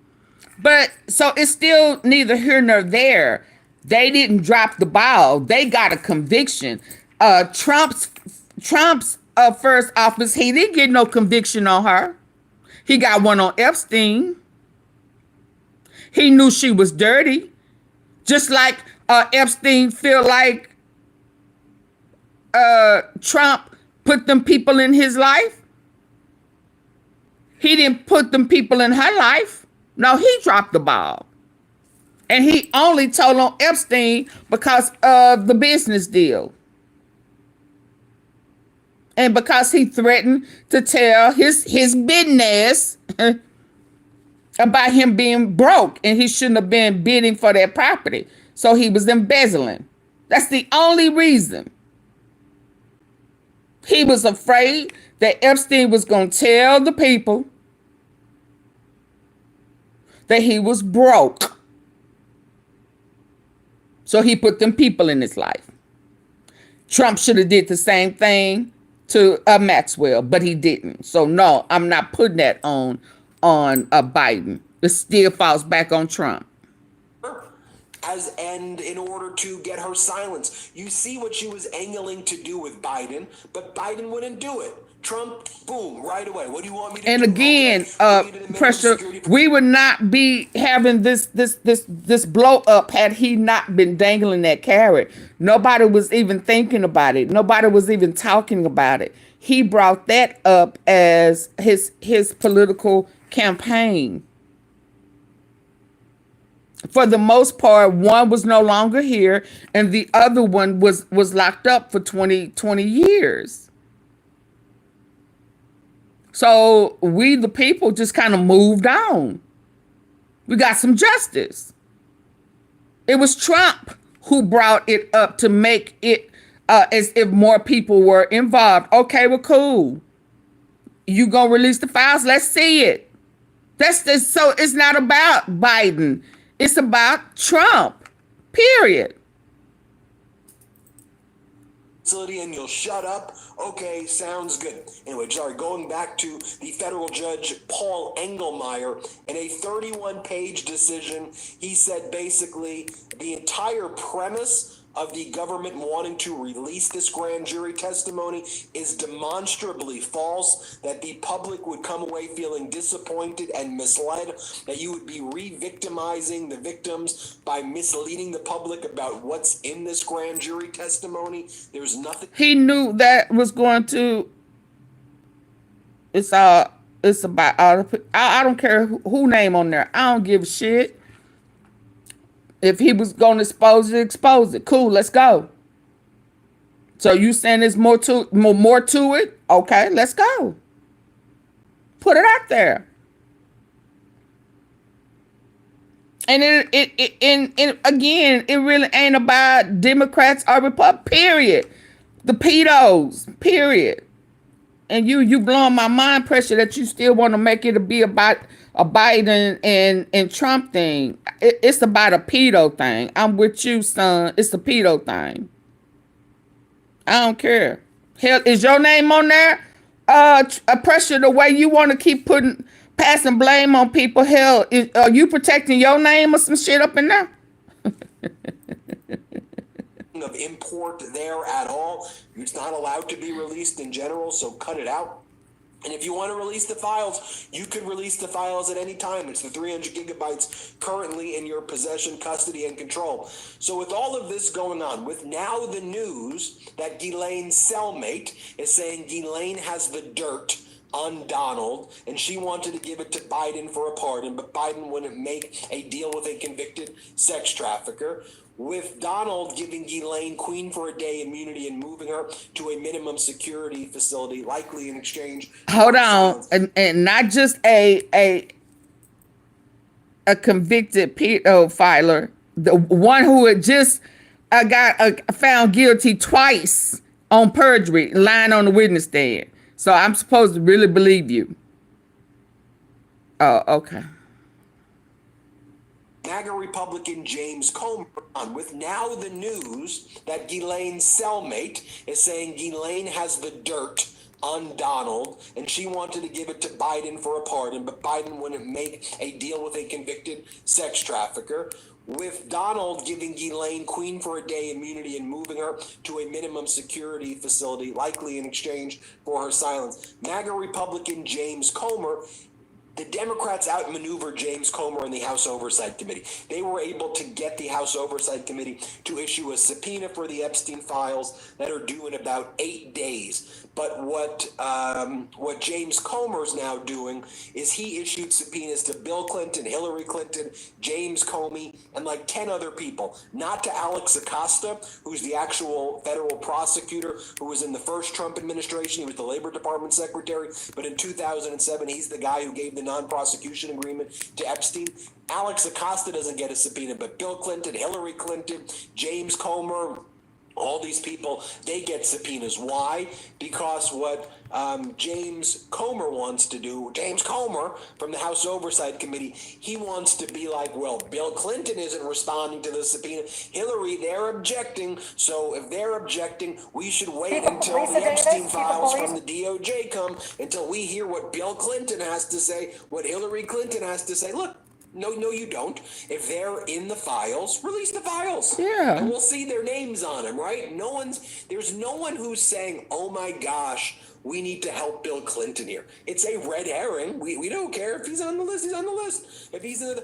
But so it's still neither here nor there. They didn't drop the ball. They got a conviction. Trump's first office, he didn't get no conviction on her. He got one on Epstein. He knew she was dirty. Just like Epstein feel like Trump put them people in his life. He didn't put them people in her life. No, he dropped the ball. And he only told on Epstein because of the business deal. And because he threatened to tell his business about him being broke and he shouldn't have been bidding for that property. So he was embezzling. That's the only reason. He was afraid that Epstein was going to tell the people that he was broke. So he put them people in his life. Trump should have did the same thing to Maxwell, but he didn't. So no, I'm not putting that on Biden. It still falls back on Trump. And in order to get her silence. You see what she was angling to do with Biden, but Biden wouldn't do it. Trump, boom, right away. What do you want me to do? And again, pressure, we would not be having this blow up had he not been dangling that carrot. Nobody was even thinking about it. Nobody was even talking about it. He brought that up as his political campaign. For the most part, one was no longer here and the other one was locked up for 20 years. So we, the people, just kind of moved on. We got some justice. It was Trump who brought it up to make it as if more people were involved. Okay, well, cool. You gonna release the files? Let's see it. So it's not about Biden. It's about Trump, period. And you'll shut up. Okay, sounds good. Anyway, sorry, going back to the federal judge Paul Engelmeyer, in a 31-page decision, he said basically the entire premise of the government wanting to release this grand jury testimony is demonstrably false, that the public would come away feeling disappointed and misled, that you would be re-victimizing the victims by misleading the public about what's in this grand jury testimony. There's nothing. He knew that was going to, it's about, I don't care who name on there. I don't give a shit. If he was going to expose it. Cool, let's go. So you saying there's more to it? Okay, let's go. Put it out there. And again, it really ain't about Democrats or Republicans, period. The pedos, period. And you blowing my mind, pressure, that you still want to make it be about a Biden and Trump thing. It's about a pedo thing. I'm with you, son. It's a pedo thing. I don't care. Hell, is your name on there? Pressure, the way you want to keep putting passing blame on people. Hell, are you protecting your name or some shit up in there? Of import there at all. It's not allowed to be released in general, so cut it out. And if you want to release the files, you can release the files at any time. It's the 300 gigabytes currently in your possession, custody, and control. So with all of this going on, with now the news that Ghislaine's cellmate is saying Ghislaine has the dirt on Donald, and she wanted to give it to Biden for a pardon, but Biden wouldn't make a deal with a convicted sex trafficker. With Donald giving Ghislaine queen for a day immunity and moving her to a minimum security facility, likely in exchange. Hold on, and not just a convicted pedophiler, the one who had just got found guilty twice on perjury, lying on the witness stand. So I'm supposed to really believe you. Oh, okay. MAGA Republican James Comer on with now the news that Ghislaine's cellmate is saying Ghislaine has the dirt on Donald, and she wanted to give it to Biden for a pardon, but Biden wouldn't make a deal with a convicted sex trafficker. With Donald giving Ghislaine queen for a day immunity and moving her to a minimum security facility, likely in exchange for her silence. MAGA Republican James Comer, the Democrats outmaneuvered James Comer in the House Oversight Committee. They were able to get the House Oversight Committee to issue a subpoena for the Epstein files that are due in about 8 days. But what James Comer's now doing is he issued subpoenas to Bill Clinton, Hillary Clinton, James Comey, and like 10 other people. Not to Alex Acosta, who's the actual federal prosecutor who was in the first Trump administration. He was the Labor Department secretary. But in 2007, he's the guy who gave the non-prosecution agreement to Epstein. Alex Acosta doesn't get a subpoena, but Bill Clinton, Hillary Clinton, James Comer, all these people, they get subpoenas. Why? Because what James Comer wants to do, James Comer from the House Oversight Committee, he wants to be like, well, Bill Clinton isn't responding to the subpoena. Hillary, they're objecting. So if they're objecting, we should wait until the Epstein files from the DOJ come, until we hear what Bill Clinton has to say, what Hillary Clinton has to say. Look, no, you don't. If they're in the files, release the files. Yeah. And we'll see their names on them, right? There's no one who's saying, oh my gosh, we need to help Bill Clinton here. It's a red herring. We don't care. If he's on the list, he's on the list. If he's in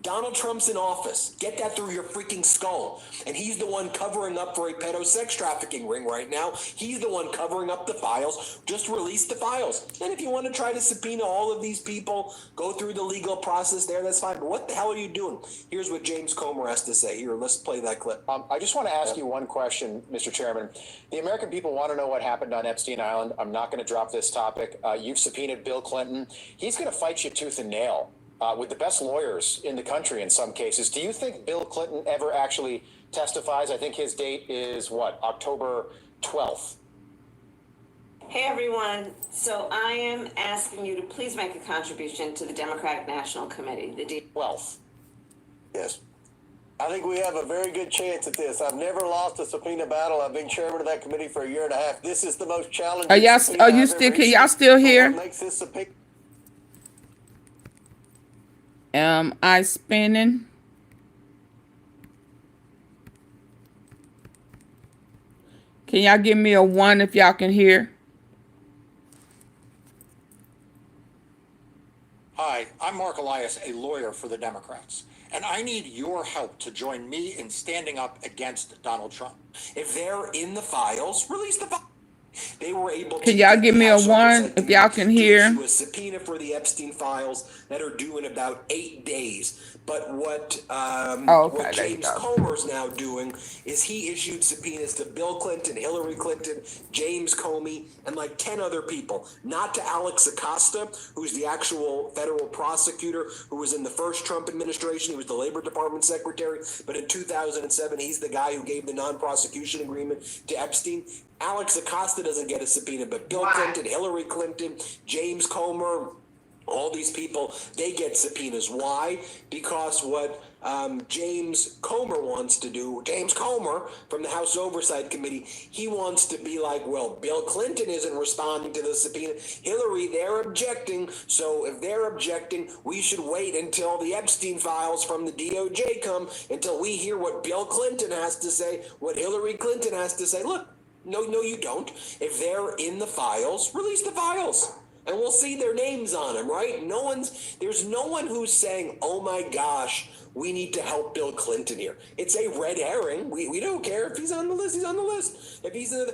Donald Trump's in office. Get that through your freaking skull. And he's the one covering up for a pedo sex trafficking ring right now. He's the one covering up the files. Just release the files. And if you want to try to subpoena all of these people, go through the legal process there, that's fine. But what the hell are you doing? Here's what James Comer has to say. Here, let's play that clip. I just want to ask you one question, Mr. Chairman. The American people want to know what happened on Epstein Island. I'm not going to drop this topic. You've subpoenaed Bill Clinton. He's going to fight you tooth and nail. With the best lawyers in the country in some cases. Do you think Bill Clinton ever actually testifies? I think his date is what, October 12th. Hey everyone, so I am asking you to please make a contribution to the Democratic National Committee, the 12th. Yes. I think we have a very good chance at this. I've never lost a subpoena battle. I've been chairman of that committee for a year and a half. This is the most challenging. Are y'all still here? What makes this subpoena? Am I spinning? Can y'all give me a 1 if y'all can hear? Hi, I'm Mark Elias, a lawyer for the Democrats, and I need your help to join me in standing up against Donald Trump. If they're in the files, release the files. They were able to. Can y'all give me a 1 if y'all can hear? Issue a subpoena for the Epstein files that are due in about 8 days. But what James Comer's now doing is he issued subpoenas to Bill Clinton, Hillary Clinton, James Comey, and like 10 other people. Not to Alex Acosta, who's the actual federal prosecutor who was in the first Trump administration. He was the Labor Department secretary. But in 2007, he's the guy who gave the non-prosecution agreement to Epstein. Alex Acosta doesn't get a subpoena, but Bill Clinton, Hillary Clinton, James Comer, all these people, they get subpoenas. Why? Because what James Comer wants to do. James Comer from the House Oversight Committee, he wants to be like, well, Bill Clinton isn't responding to the subpoena. Hillary, they're objecting. So if they're objecting, we should wait until the Epstein files from the DOJ come, until we hear what Bill Clinton has to say, what Hillary Clinton has to say. Look, no, you don't. If they're in the files, release the files. And we'll see their names on them, right? There's no one who's saying, oh my gosh, we need to help Bill Clinton here. It's a red herring. We don't care. If he's on the list, he's on the list. If he's in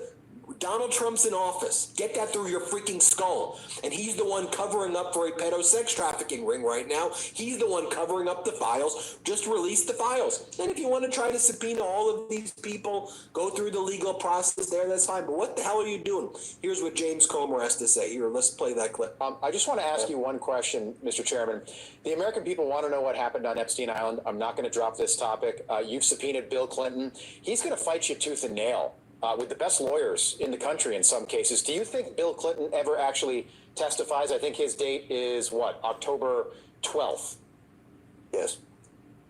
Donald Trump's in office. Get that through your freaking skull. And he's the one covering up for a pedo sex trafficking ring right now. He's the one covering up the files. Just release the files. And if you want to try to subpoena all of these people, go through the legal process there, that's fine. But what the hell are you doing? Here's what James Comer has to say. Here, let's play that clip. I just want to ask you one question, Mr. Chairman. The American people want to know what happened on Epstein Island. I'm not going to drop this topic. You've subpoenaed Bill Clinton. He's going to fight you tooth and nail. With the best lawyers in the country in some cases. Do you think Bill Clinton ever actually testifies? I think his date is, what, October 12th? Yes.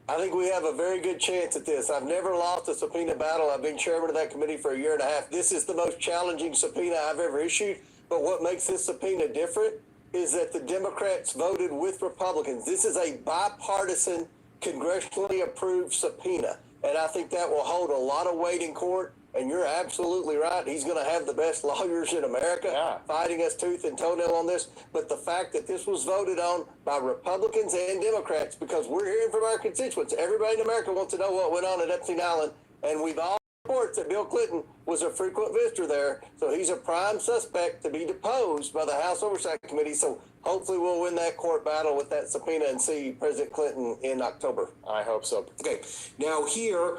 I think we have a very good chance at this. I've never lost a subpoena battle. I've been chairman of that committee for a year and a half. This is the most challenging subpoena I've ever issued. But what makes this subpoena different is that the Democrats voted with Republicans. This is a bipartisan, congressionally approved subpoena. And I think that will hold a lot of weight in court. And you're absolutely right. He's going to have the best lawyers in America fighting us tooth and toenail on this. But the fact that this was voted on by Republicans and Democrats, because we're hearing from our constituents, everybody in America wants to know what went on at Epstein Island. And we've all reports that Bill Clinton was a frequent visitor there. So he's a prime suspect to be deposed by the House Oversight Committee. So hopefully we'll win that court battle with that subpoena and see President Clinton in October. I hope so. Okay, now here,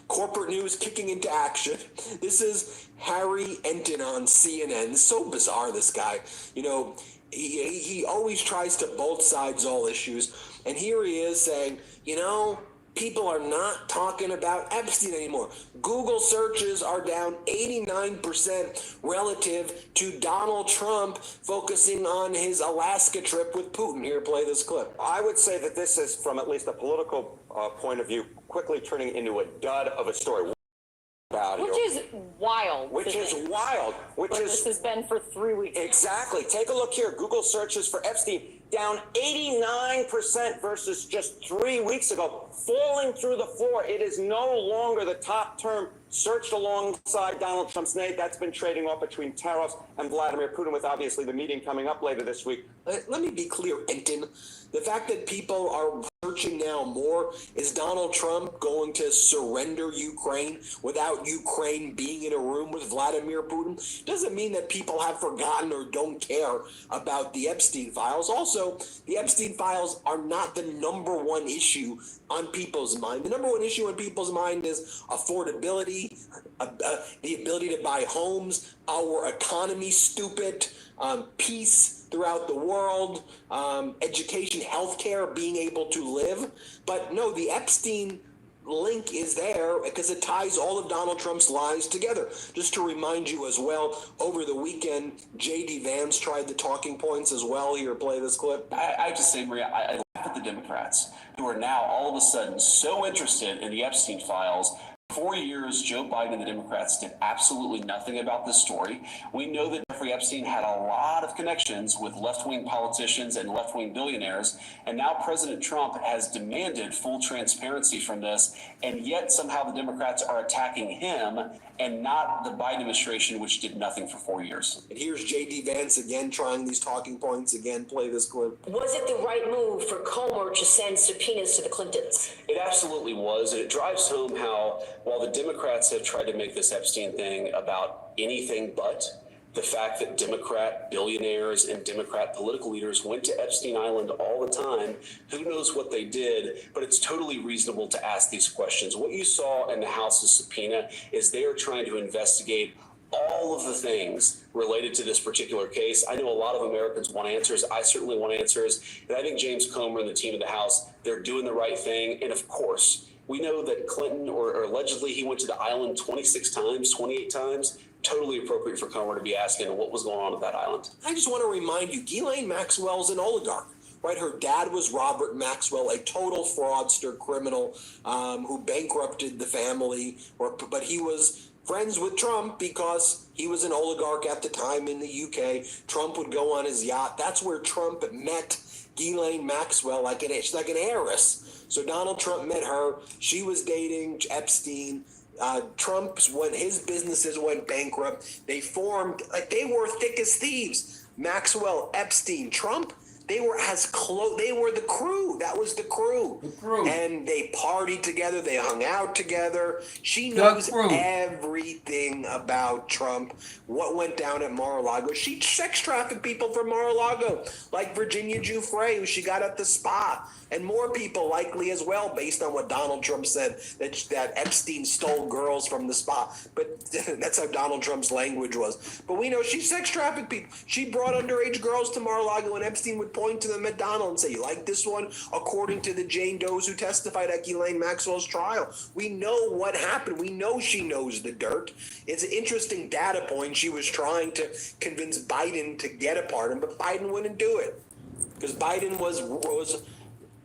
corporate news kicking into action. This is Harry Enton on CNN. So bizarre, this guy. You know, he always tries to both sides all issues. And here he is saying, you know, people are not talking about Epstein anymore. Google searches are down 89% relative to Donald Trump focusing on his Alaska trip with Putin. Here, play this clip. I would say that this is, from at least a political point of view, quickly turning into a dud of a story. Which is wild. Which is wild. This has been for 3 weeks. Exactly. Take a look here. Google searches for Epstein down 89% versus just 3 weeks ago, falling through the floor. It is no longer the top term searched alongside Donald Trump's name. That's been trading off between tariffs and Vladimir Putin, with obviously the meeting coming up later this week. Let me be clear, Enton. The fact that people are searching now more, is Donald Trump going to surrender Ukraine without Ukraine being in a room with Vladimir Putin? Doesn't mean that people have forgotten or don't care about the Epstein files. Also, the Epstein files are not the number one issue on people's mind. The number one issue on people's mind is affordability, the ability to buy homes, our economy, stupid, peace throughout the world, education, healthcare, being able to live. But no, the Epstein link is there because it ties all of Donald Trump's lies together. Just to remind you as well, over the weekend, J.D. Vance tried the talking points as well. Here, play this clip. I have to say, Maria, I laugh at the Democrats who are now all of a sudden so interested in the Epstein files. 4 years, Joe Biden and the Democrats did absolutely nothing about this story. We know that Jeffrey Epstein had a lot of connections with left-wing politicians and left-wing billionaires, and now President Trump has demanded full transparency from this, and yet somehow the Democrats are attacking him and not the Biden administration, which did nothing for 4 years. And here's J.D. Vance again trying these talking points. Again, play this clip. Was it the right move for Comer to send subpoenas to the Clintons? It absolutely was, and it drives home how, while the Democrats have tried to make this Epstein thing about anything but, the fact that Democrat billionaires and Democrat political leaders went to Epstein Island all the time, who knows what they did, but it's totally reasonable to ask these questions. What you saw in the House's subpoena is they are trying to investigate all of the things related to this particular case. I know a lot of Americans want answers. I certainly want answers. And I think James Comer and the team of the House, they're doing the right thing. And of course, we know that Clinton, or allegedly he went to the island 26 times, 28 times. Totally appropriate for Comer to be asking what was going on at that island. I just want to remind you, Ghislaine Maxwell's an oligarch. right? Her dad was Robert Maxwell, a total fraudster, criminal, who bankrupted the family, but he was friends with Trump because he was an oligarch at the time in the UK. Trump would go on his yacht. That's where Trump met Ghislaine Maxwell, she's like an heiress. So Donald Trump met her. She was dating Epstein. When his businesses went bankrupt, they formed, they were thick as thieves. Maxwell, Epstein, Trump, they were they were the crew. That was the crew. And they partied together. They hung out together. She knows everything about Trump, what went down at Mar-a-Lago. She sex trafficked people from Mar-a-Lago, like Virginia Giuffre, who she got at the spa. And more people likely as well, based on what Donald Trump said, that Epstein stole girls from the spa. But that's how Donald Trump's language was. But we know she sex trafficked people. She brought underage girls to Mar-a-Lago, and Epstein would point to them at Donald and say, you like this one? According to the Jane Does who testified at Ghislaine Maxwell's trial. We know what happened. We know she knows the dirt. It's an interesting data point. She was trying to convince Biden to get a pardon, but Biden wouldn't do it. Because Biden was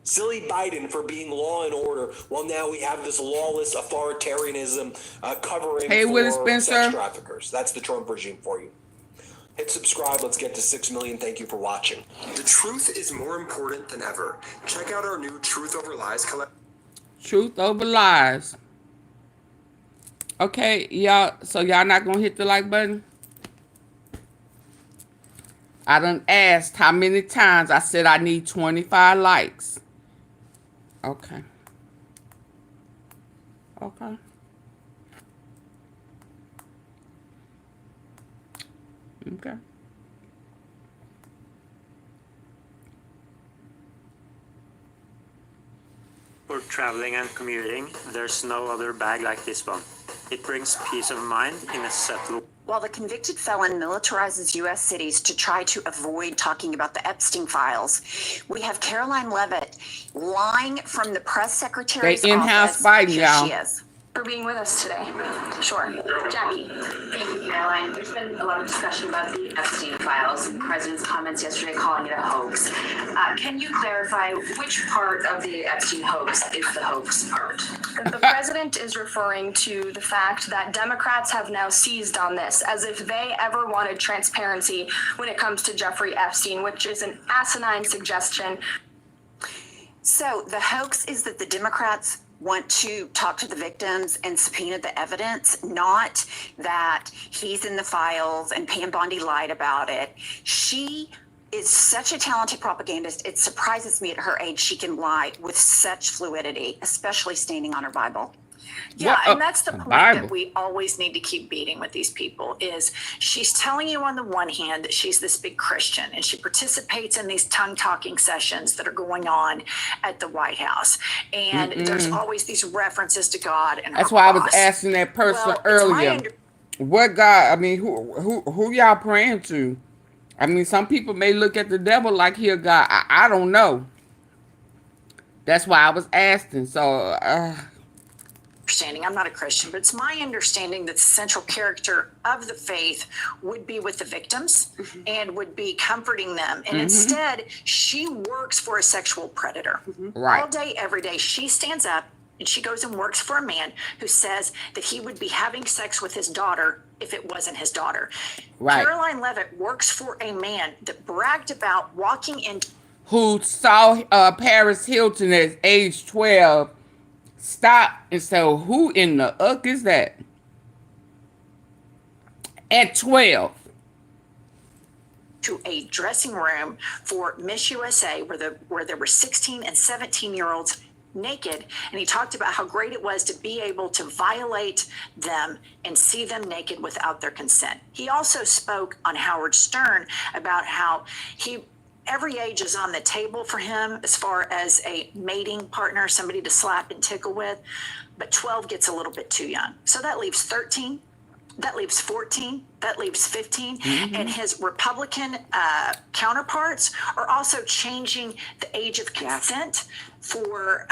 silly Biden for being law and order. Well, now we have this lawless authoritarianism covering for sex traffickers. That's the Trump regime for you. Hit subscribe. Let's get to 6 million. Thank you for watching. The truth is more important than ever. Check out our new Truth Over Lies collection. Truth Over Lies. Okay, y'all. So y'all not gonna hit the like button? I done asked how many times. I said I need 25 likes. Okay. Okay. Okay. For traveling and commuting, there's no other bag like this one. It brings peace of mind in a settled. While the convicted felon militarizes U.S. cities to try to avoid talking about the Epstein files, we have Caroline Leavitt lying from the press secretary's they in-house office. Biden, y'all. She is. For being with us today. Sure. Jackie. Thank you, Caroline. There's been a lot of discussion about the Epstein files, the president's comments yesterday calling it a hoax. Can you clarify which part of the Epstein hoax is the hoax part? The president is referring to the fact that Democrats have now seized on this, as if they ever wanted transparency when it comes to Jeffrey Epstein, which is an asinine suggestion. So the hoax is that the Democrats want to talk to the victims and subpoena the evidence, not that he's in the files and Pam Bondi lied about it. She is such a talented propagandist. It surprises me at her age she can lie with such fluidity, especially standing on her Bible. Yeah, and that's the point that we always need to keep beating with these people is she's telling you on the one hand that she's this big Christian and she participates in these tongue-talking sessions that are going on at the White House. And there's always these references to God and that's her why boss. I was asking that person earlier. What God, I mean, who y'all praying to? I mean, some people may look at the devil like he a God. I don't know. That's why I was asking. So, understanding, I'm not a Christian, but it's my understanding that the central character of the faith would be with the victims and would be comforting them. And instead, she works for a sexual predator. Right. All day, every day, she stands up and she goes and works for a man who says that he would be having sex with his daughter if it wasn't his daughter. Right. Caroline Leavitt works for a man that bragged about walking in. Who saw Paris Hilton at age 12 stop and say, who in the uck is that? At 12. To a dressing room for Miss USA where there were 16 and 17-year-olds naked, and he talked about how great it was to be able to violate them and see them naked without their consent. He also spoke on Howard Stern about how every age is on the table for him as far as a mating partner, somebody to slap and tickle with, but 12 gets a little bit too young. So that leaves 13, that leaves 14, that leaves 15, and his Republican counterparts are also changing the age of consent for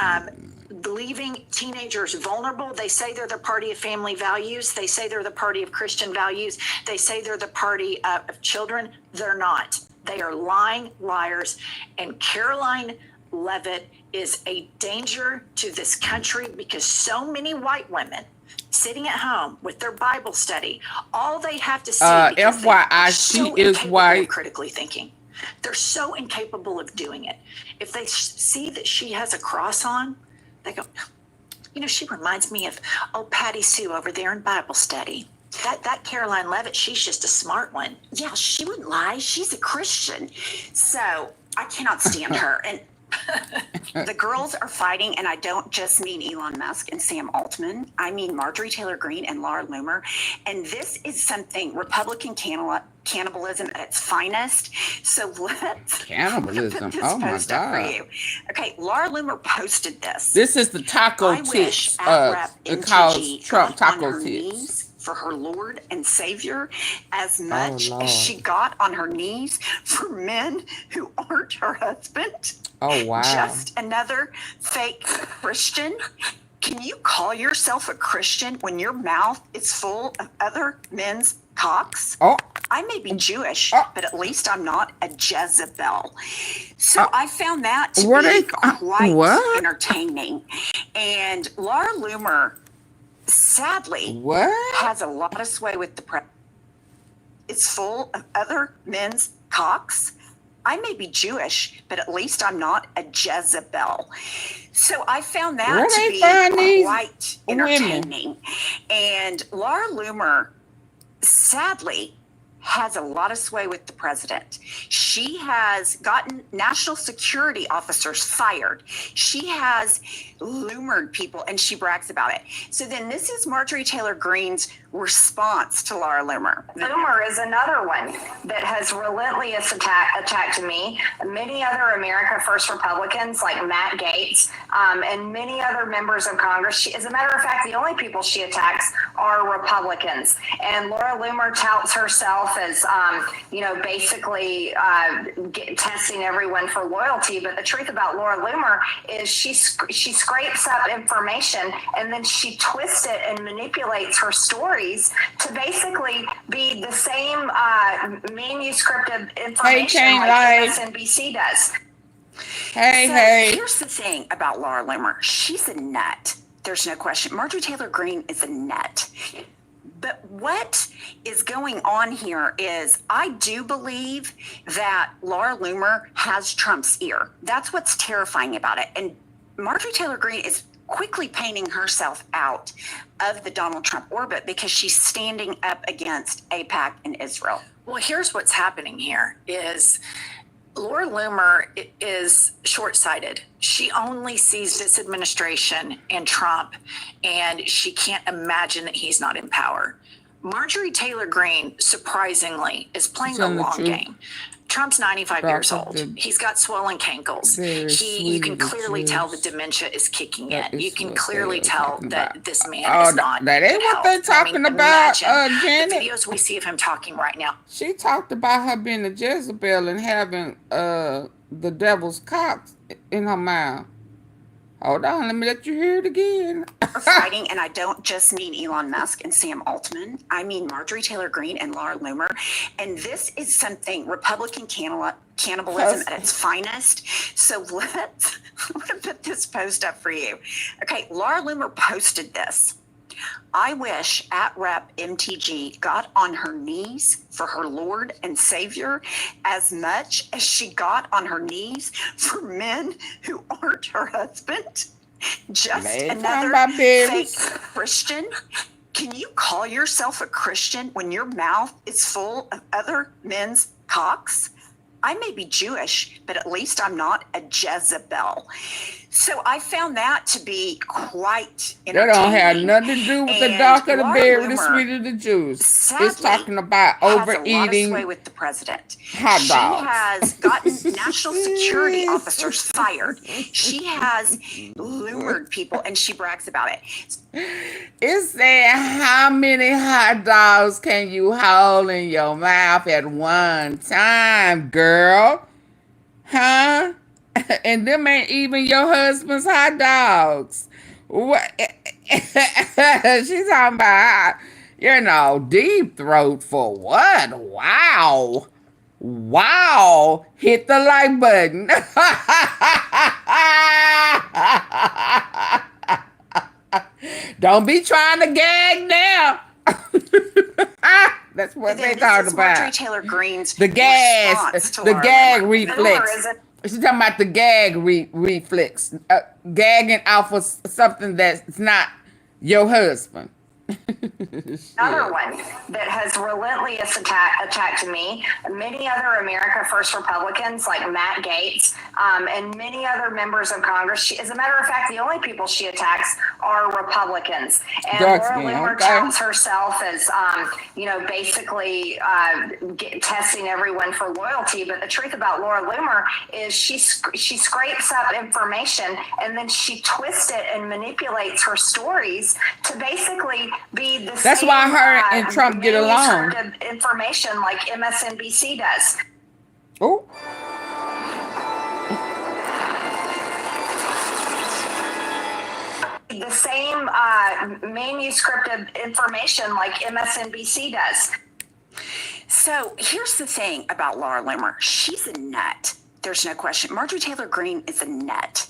leaving teenagers vulnerable. They say they're the party of family values. They say they're the party of Christian values. They say they're the party of children. They're not. They are lying liars, and Caroline Levitt is a danger to this country because so many white women sitting at home with their Bible study, all they have to see because they are FYI, so she is incapable white. of critically thinking. They're so incapable of doing it. If they see that she has a cross on, they go, you know, she reminds me of old Patty Sue over there in Bible study. That Caroline Levitt, she's just a smart one. Yeah, she wouldn't lie. She's a Christian. So I cannot stand her. And the girls are fighting, and I don't just mean Elon Musk and Sam Altman. I mean Marjorie Taylor Greene and Laura Loomer. And this is something Republican cannibalism at its finest. So let's Cannibalism. put this Oh my post up for God. you. Okay, Laura Loomer posted this. This is the taco I wish tips. Rep It calls MTG Trump got on taco her tips. knees for her Lord and Savior as much Lord. as she got on her knees for men who aren't her husband. Oh, wow. Just another fake Christian. Can you call yourself a Christian when your mouth is full of other men's cocks? Oh. I may be Jewish, but at least I'm not a Jezebel. So I found that to be quite entertaining. And Laura Loomer, sadly, has a lot of sway with the press. It's full of other men's cocks. I may be Jewish, but at least I'm not a Jezebel. So I found that to be quite entertaining. And Laura Loomer, sadly, has a lot of sway with the president. She has gotten national security officers fired. She has Loomered people, and she brags about it. So then this is Marjorie Taylor Greene's response to Laura Loomer. Loomer is another one that has relentless attack to me. Many other America First Republicans like Matt Gaetz and many other members of Congress. As a matter of fact, the only people she attacks are Republicans. And Laura Loomer touts herself as, basically testing everyone for loyalty. But the truth about Laura Loomer is she scrapes up information and then she twists it and manipulates her stories to basically be the same manuscript of information like MSNBC does. Here's the thing about Laura Loomer. She's a nut. There's no question. Marjorie Taylor Greene is a nut. But what is going on here is I do believe that Laura Loomer has Trump's ear. That's what's terrifying about it. And Marjorie Taylor Greene is quickly painting herself out of the Donald Trump orbit because she's standing up against AIPAC and Israel. Well, here's what's happening here is Laura Loomer is short-sighted. She only sees this administration and Trump, and she can't imagine that he's not in power. Marjorie Taylor Greene, surprisingly, is playing the long game. Trump's 95 years old. He's got swollen cankles. You can clearly tell the dementia is kicking in. You can clearly tell that this man is not. That ain't what they're talking about, Janet. The videos we see of him talking right now. She talked about her being a Jezebel and having the devil's cock in her mouth. Hold on, let me let you hear it again. Fighting, and I don't just mean Elon Musk and Sam Altman. I mean Marjorie Taylor Greene and Laura Loomer. And this is something Republican cannibalism at its finest. So I'm going to put this post up for you. Okay, Laura Loomer posted this. I wish @Rep MTG got on her knees for her Lord and Savior as much as she got on her knees for men who aren't her husband. Just another fake Christian. Can you call yourself a Christian when your mouth is full of other men's cocks? I may be Jewish, but at least I'm not a Jezebel. So I found that to be quite entertaining. That don't have nothing to do with the dark of the berry, the sweet of the juice. It's talking about overeating sway with the president. hot dogs. She has gotten national security officers fired. She has Loomered people, and she brags about it. It's saying how many hot dogs can you hold in your mouth at one time, girl? Huh? And them ain't even your husband's hot dogs. What? She's talking about, deep throat for what? Wow. Wow. Hit the like button. Don't be trying to gag now. That's what they talk about. Marjorie Taylor Greene's the response to the Laura gag Loomer. reflex. She's talking about the gag reflex. Gagging off of something that's not your husband. Another one that has relentless attacked me, many other America First Republicans like Matt Gaetz, and many other members of Congress. As a matter of fact, the only people she attacks are Republicans. And Laura Loomer touts herself as, basically testing everyone for loyalty. But the truth about Laura Loomer is she scrapes up information and then she twists it and manipulates her stories to basically be the That's why her and Trump get along. Information like MSNBC does. Oh. The same manuscript of information like MSNBC does. So here's the thing about Laura Loomer. She's a nut. There's no question. Marjorie Taylor Greene is a nut.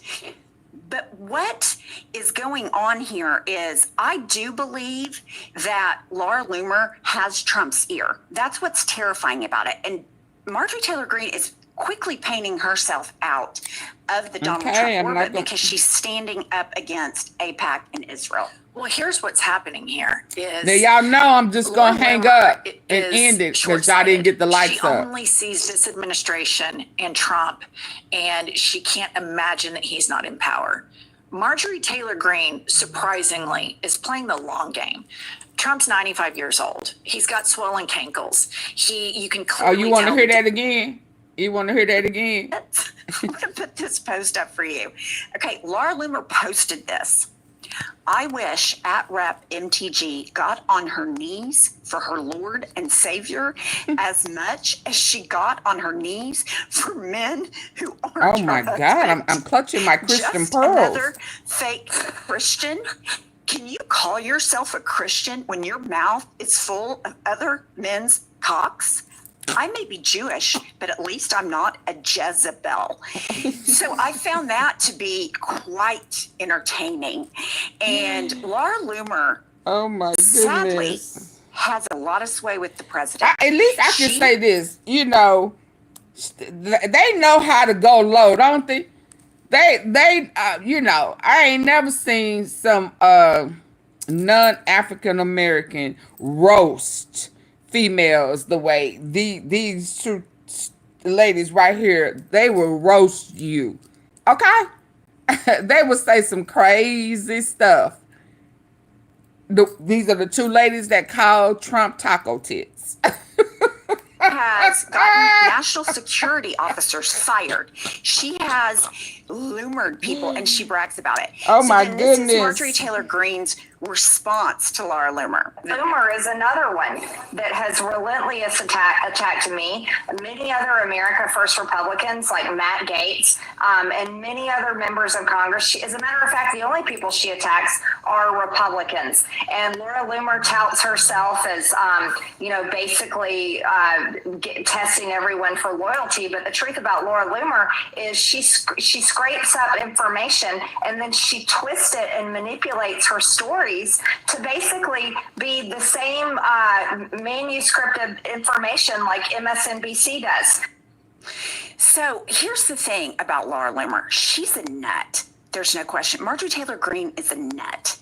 But what is going on here is I do believe that Laura Loomer has Trump's ear. That's what's terrifying about it. And Marjorie Taylor Greene is quickly painting herself out of the Donald Trump orbit because she's standing up against AIPAC and Israel. Well, here's what's happening here is... Now, y'all know I'm just going to hang up and end it because y'all didn't get the likes up. She only sees this administration and Trump, and she can't imagine that he's not in power. Marjorie Taylor Greene, surprisingly, is playing the long game. Trump's 95 years old. He's got swollen cankles. You can clearly you want to hear that again? You want to hear that again? I'm going to put this post up for you. Okay, Laura Loomer posted this. I wish @Rep MTG got on her knees for her Lord and Savior as much as she got on her knees for men who aren't. Oh my God, I'm clutching my Christian Just pearls. Another fake Christian. Can you call yourself a Christian when your mouth is full of other men's cocks? I may be Jewish, but at least I'm not a Jezebel. So I found that to be quite entertaining. And Laura Loomer, oh my goodness, sadly, has a lot of sway with the president. At least I can say this, they know how to go low, don't they? They I ain't never seen some non-African American roast females the way these two ladies right here, they will roast you. Okay? They will say some crazy stuff. These are the two ladies that call Trump taco tits. Has gotten national security officers fired. She has Loomered people, and she brags about it. Oh my This goodness. is Marjorie Taylor Greene's response to Laura Loomer. Loomer is another one that has relentless attacked me, many other America First Republicans like Matt Gaetz, and many other members of Congress. As a matter of fact, the only people she attacks are Republicans. And Laura Loomer touts herself as, basically testing everyone for loyalty. But the truth about Laura Loomer is she scrapes up information and then she twists it and manipulates her stories to basically be the same manuscript of information like MSNBC does. So here's the thing about Laura Loomer. She's a nut. There's no question. Marjorie Taylor Greene is a nut.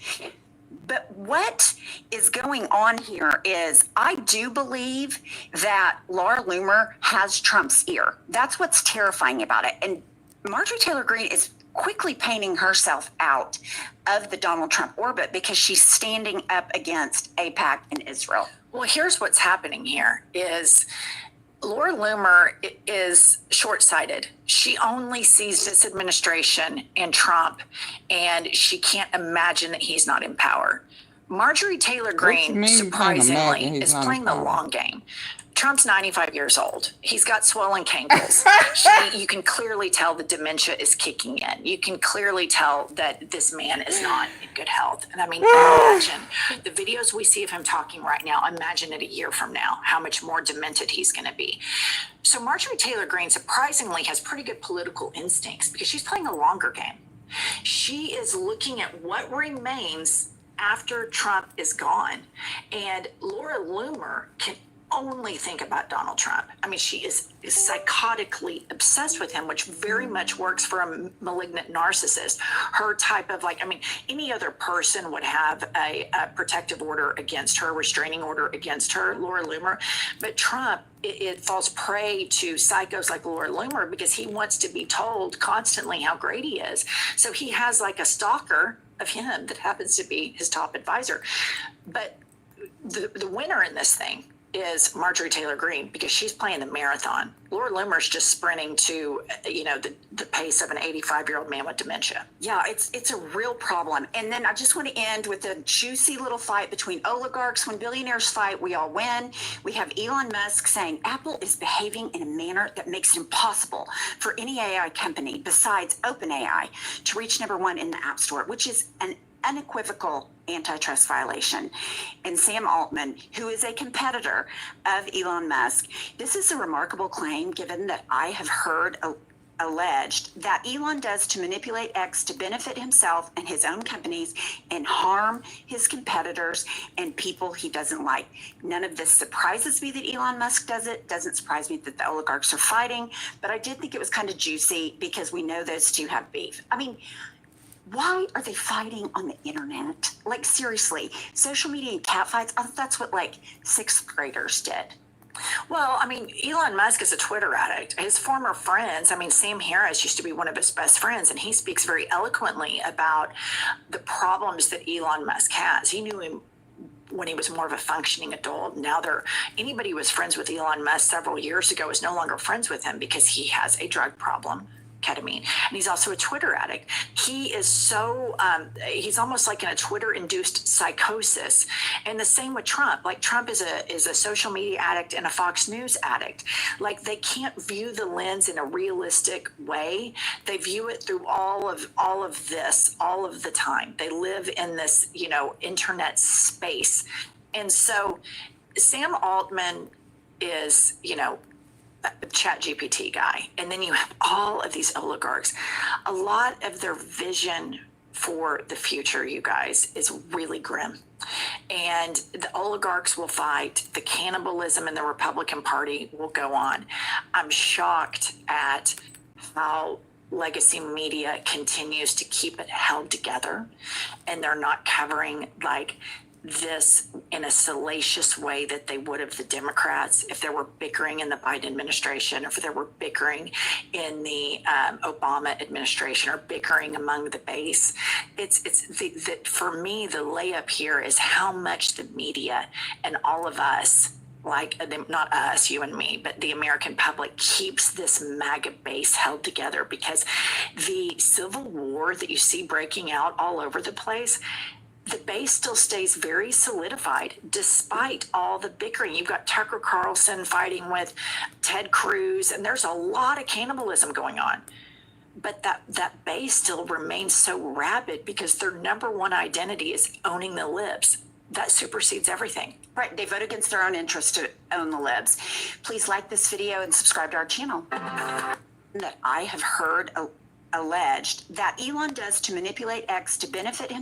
But what is going on here is I do believe that Laura Loomer has Trump's ear. That's what's terrifying about it. And Marjorie Taylor Greene is quickly painting herself out of the Donald Trump orbit because she's standing up against AIPAC and Israel. Well, here's what's happening here is Laura Loomer is short-sighted. She only sees this administration and Trump, and she can't imagine that he's not in power. Marjorie Taylor Greene, surprisingly, is playing the long game. Trump's 95 years old. He's got swollen cankles. You can clearly tell the dementia is kicking in. You can clearly tell that this man is not in good health. And I mean, imagine the videos we see of him talking right now. Imagine it a year from now, how much more demented he's going to be. So Marjorie Taylor Greene surprisingly has pretty good political instincts because she's playing a longer game. She is looking at what remains after Trump is gone. And Laura Loomer can only think about Donald Trump. I mean, she is psychotically obsessed with him, which very much works for a malignant narcissist. Her type of any other person would have a protective order against her, restraining order against her, Laura Loomer. But Trump, it falls prey to psychos like Laura Loomer because he wants to be told constantly how great he is. So he has like a stalker of him that happens to be his top advisor. But the winner in this thing is Marjorie Taylor Greene because she's playing the marathon. Laura Loomer's just sprinting to, the pace of an 85-year-old man with dementia. Yeah, it's a real problem. And then I just want to end with a juicy little fight between oligarchs. When billionaires fight, we all win. We have Elon Musk saying Apple is behaving in a manner that makes it impossible for any AI company besides OpenAI to reach #1 in the App Store, which is an unequivocal antitrust violation. And Sam Altman, who is a competitor of Elon Musk, this is a remarkable claim given that I have heard alleged that Elon does to manipulate X to benefit himself and his own companies and harm his competitors and people he doesn't like. None of this surprises me that Elon Musk does it. Doesn't surprise me that the oligarchs are fighting, but I did think it was kind of juicy because we know those two have beef. I mean, why are they fighting on the internet? Like, seriously, social media and catfights, that's what like 6th graders did. Well, I mean, Elon Musk is a Twitter addict. His former friends, Sam Harris used to be one of his best friends, and he speaks very eloquently about the problems that Elon Musk has. He knew him when he was more of a functioning adult. Now anybody who was friends with Elon Musk several years ago is no longer friends with him because he has a drug problem, ketamine, and he's also a Twitter addict. He is so he's almost like in a Twitter-induced psychosis. And the same with Trump. Like, Trump is a social media addict and a Fox News addict. Like, they can't view the lens in a realistic way. They view it through all of this all of the time. They live in this internet space. And so Sam Altman is a ChatGPT guy. And then you have all of these oligarchs. A lot of their vision for the future, you guys, is really grim. And the oligarchs will fight. The cannibalism in the Republican Party will go on. I'm shocked at how legacy media continues to keep it held together. And they're not covering this in a salacious way that they would of the Democrats if there were bickering in the Biden administration, or if there were bickering in the Obama administration, or bickering among the base. For me, the layup here is how much the media and all of us, not us, you and me, but the American public, keeps this MAGA base held together, because the civil war that you see breaking out all over the place, the base still stays very solidified despite all the bickering. You've got Tucker Carlson fighting with Ted Cruz, and there's a lot of cannibalism going on. But that base still remains so rabid because their #1 identity is owning the libs. That supersedes everything. Right, they vote against their own interest to own the libs. Please like this video and subscribe to our channel. That I have heard alleged that Elon does to manipulate X to benefit himself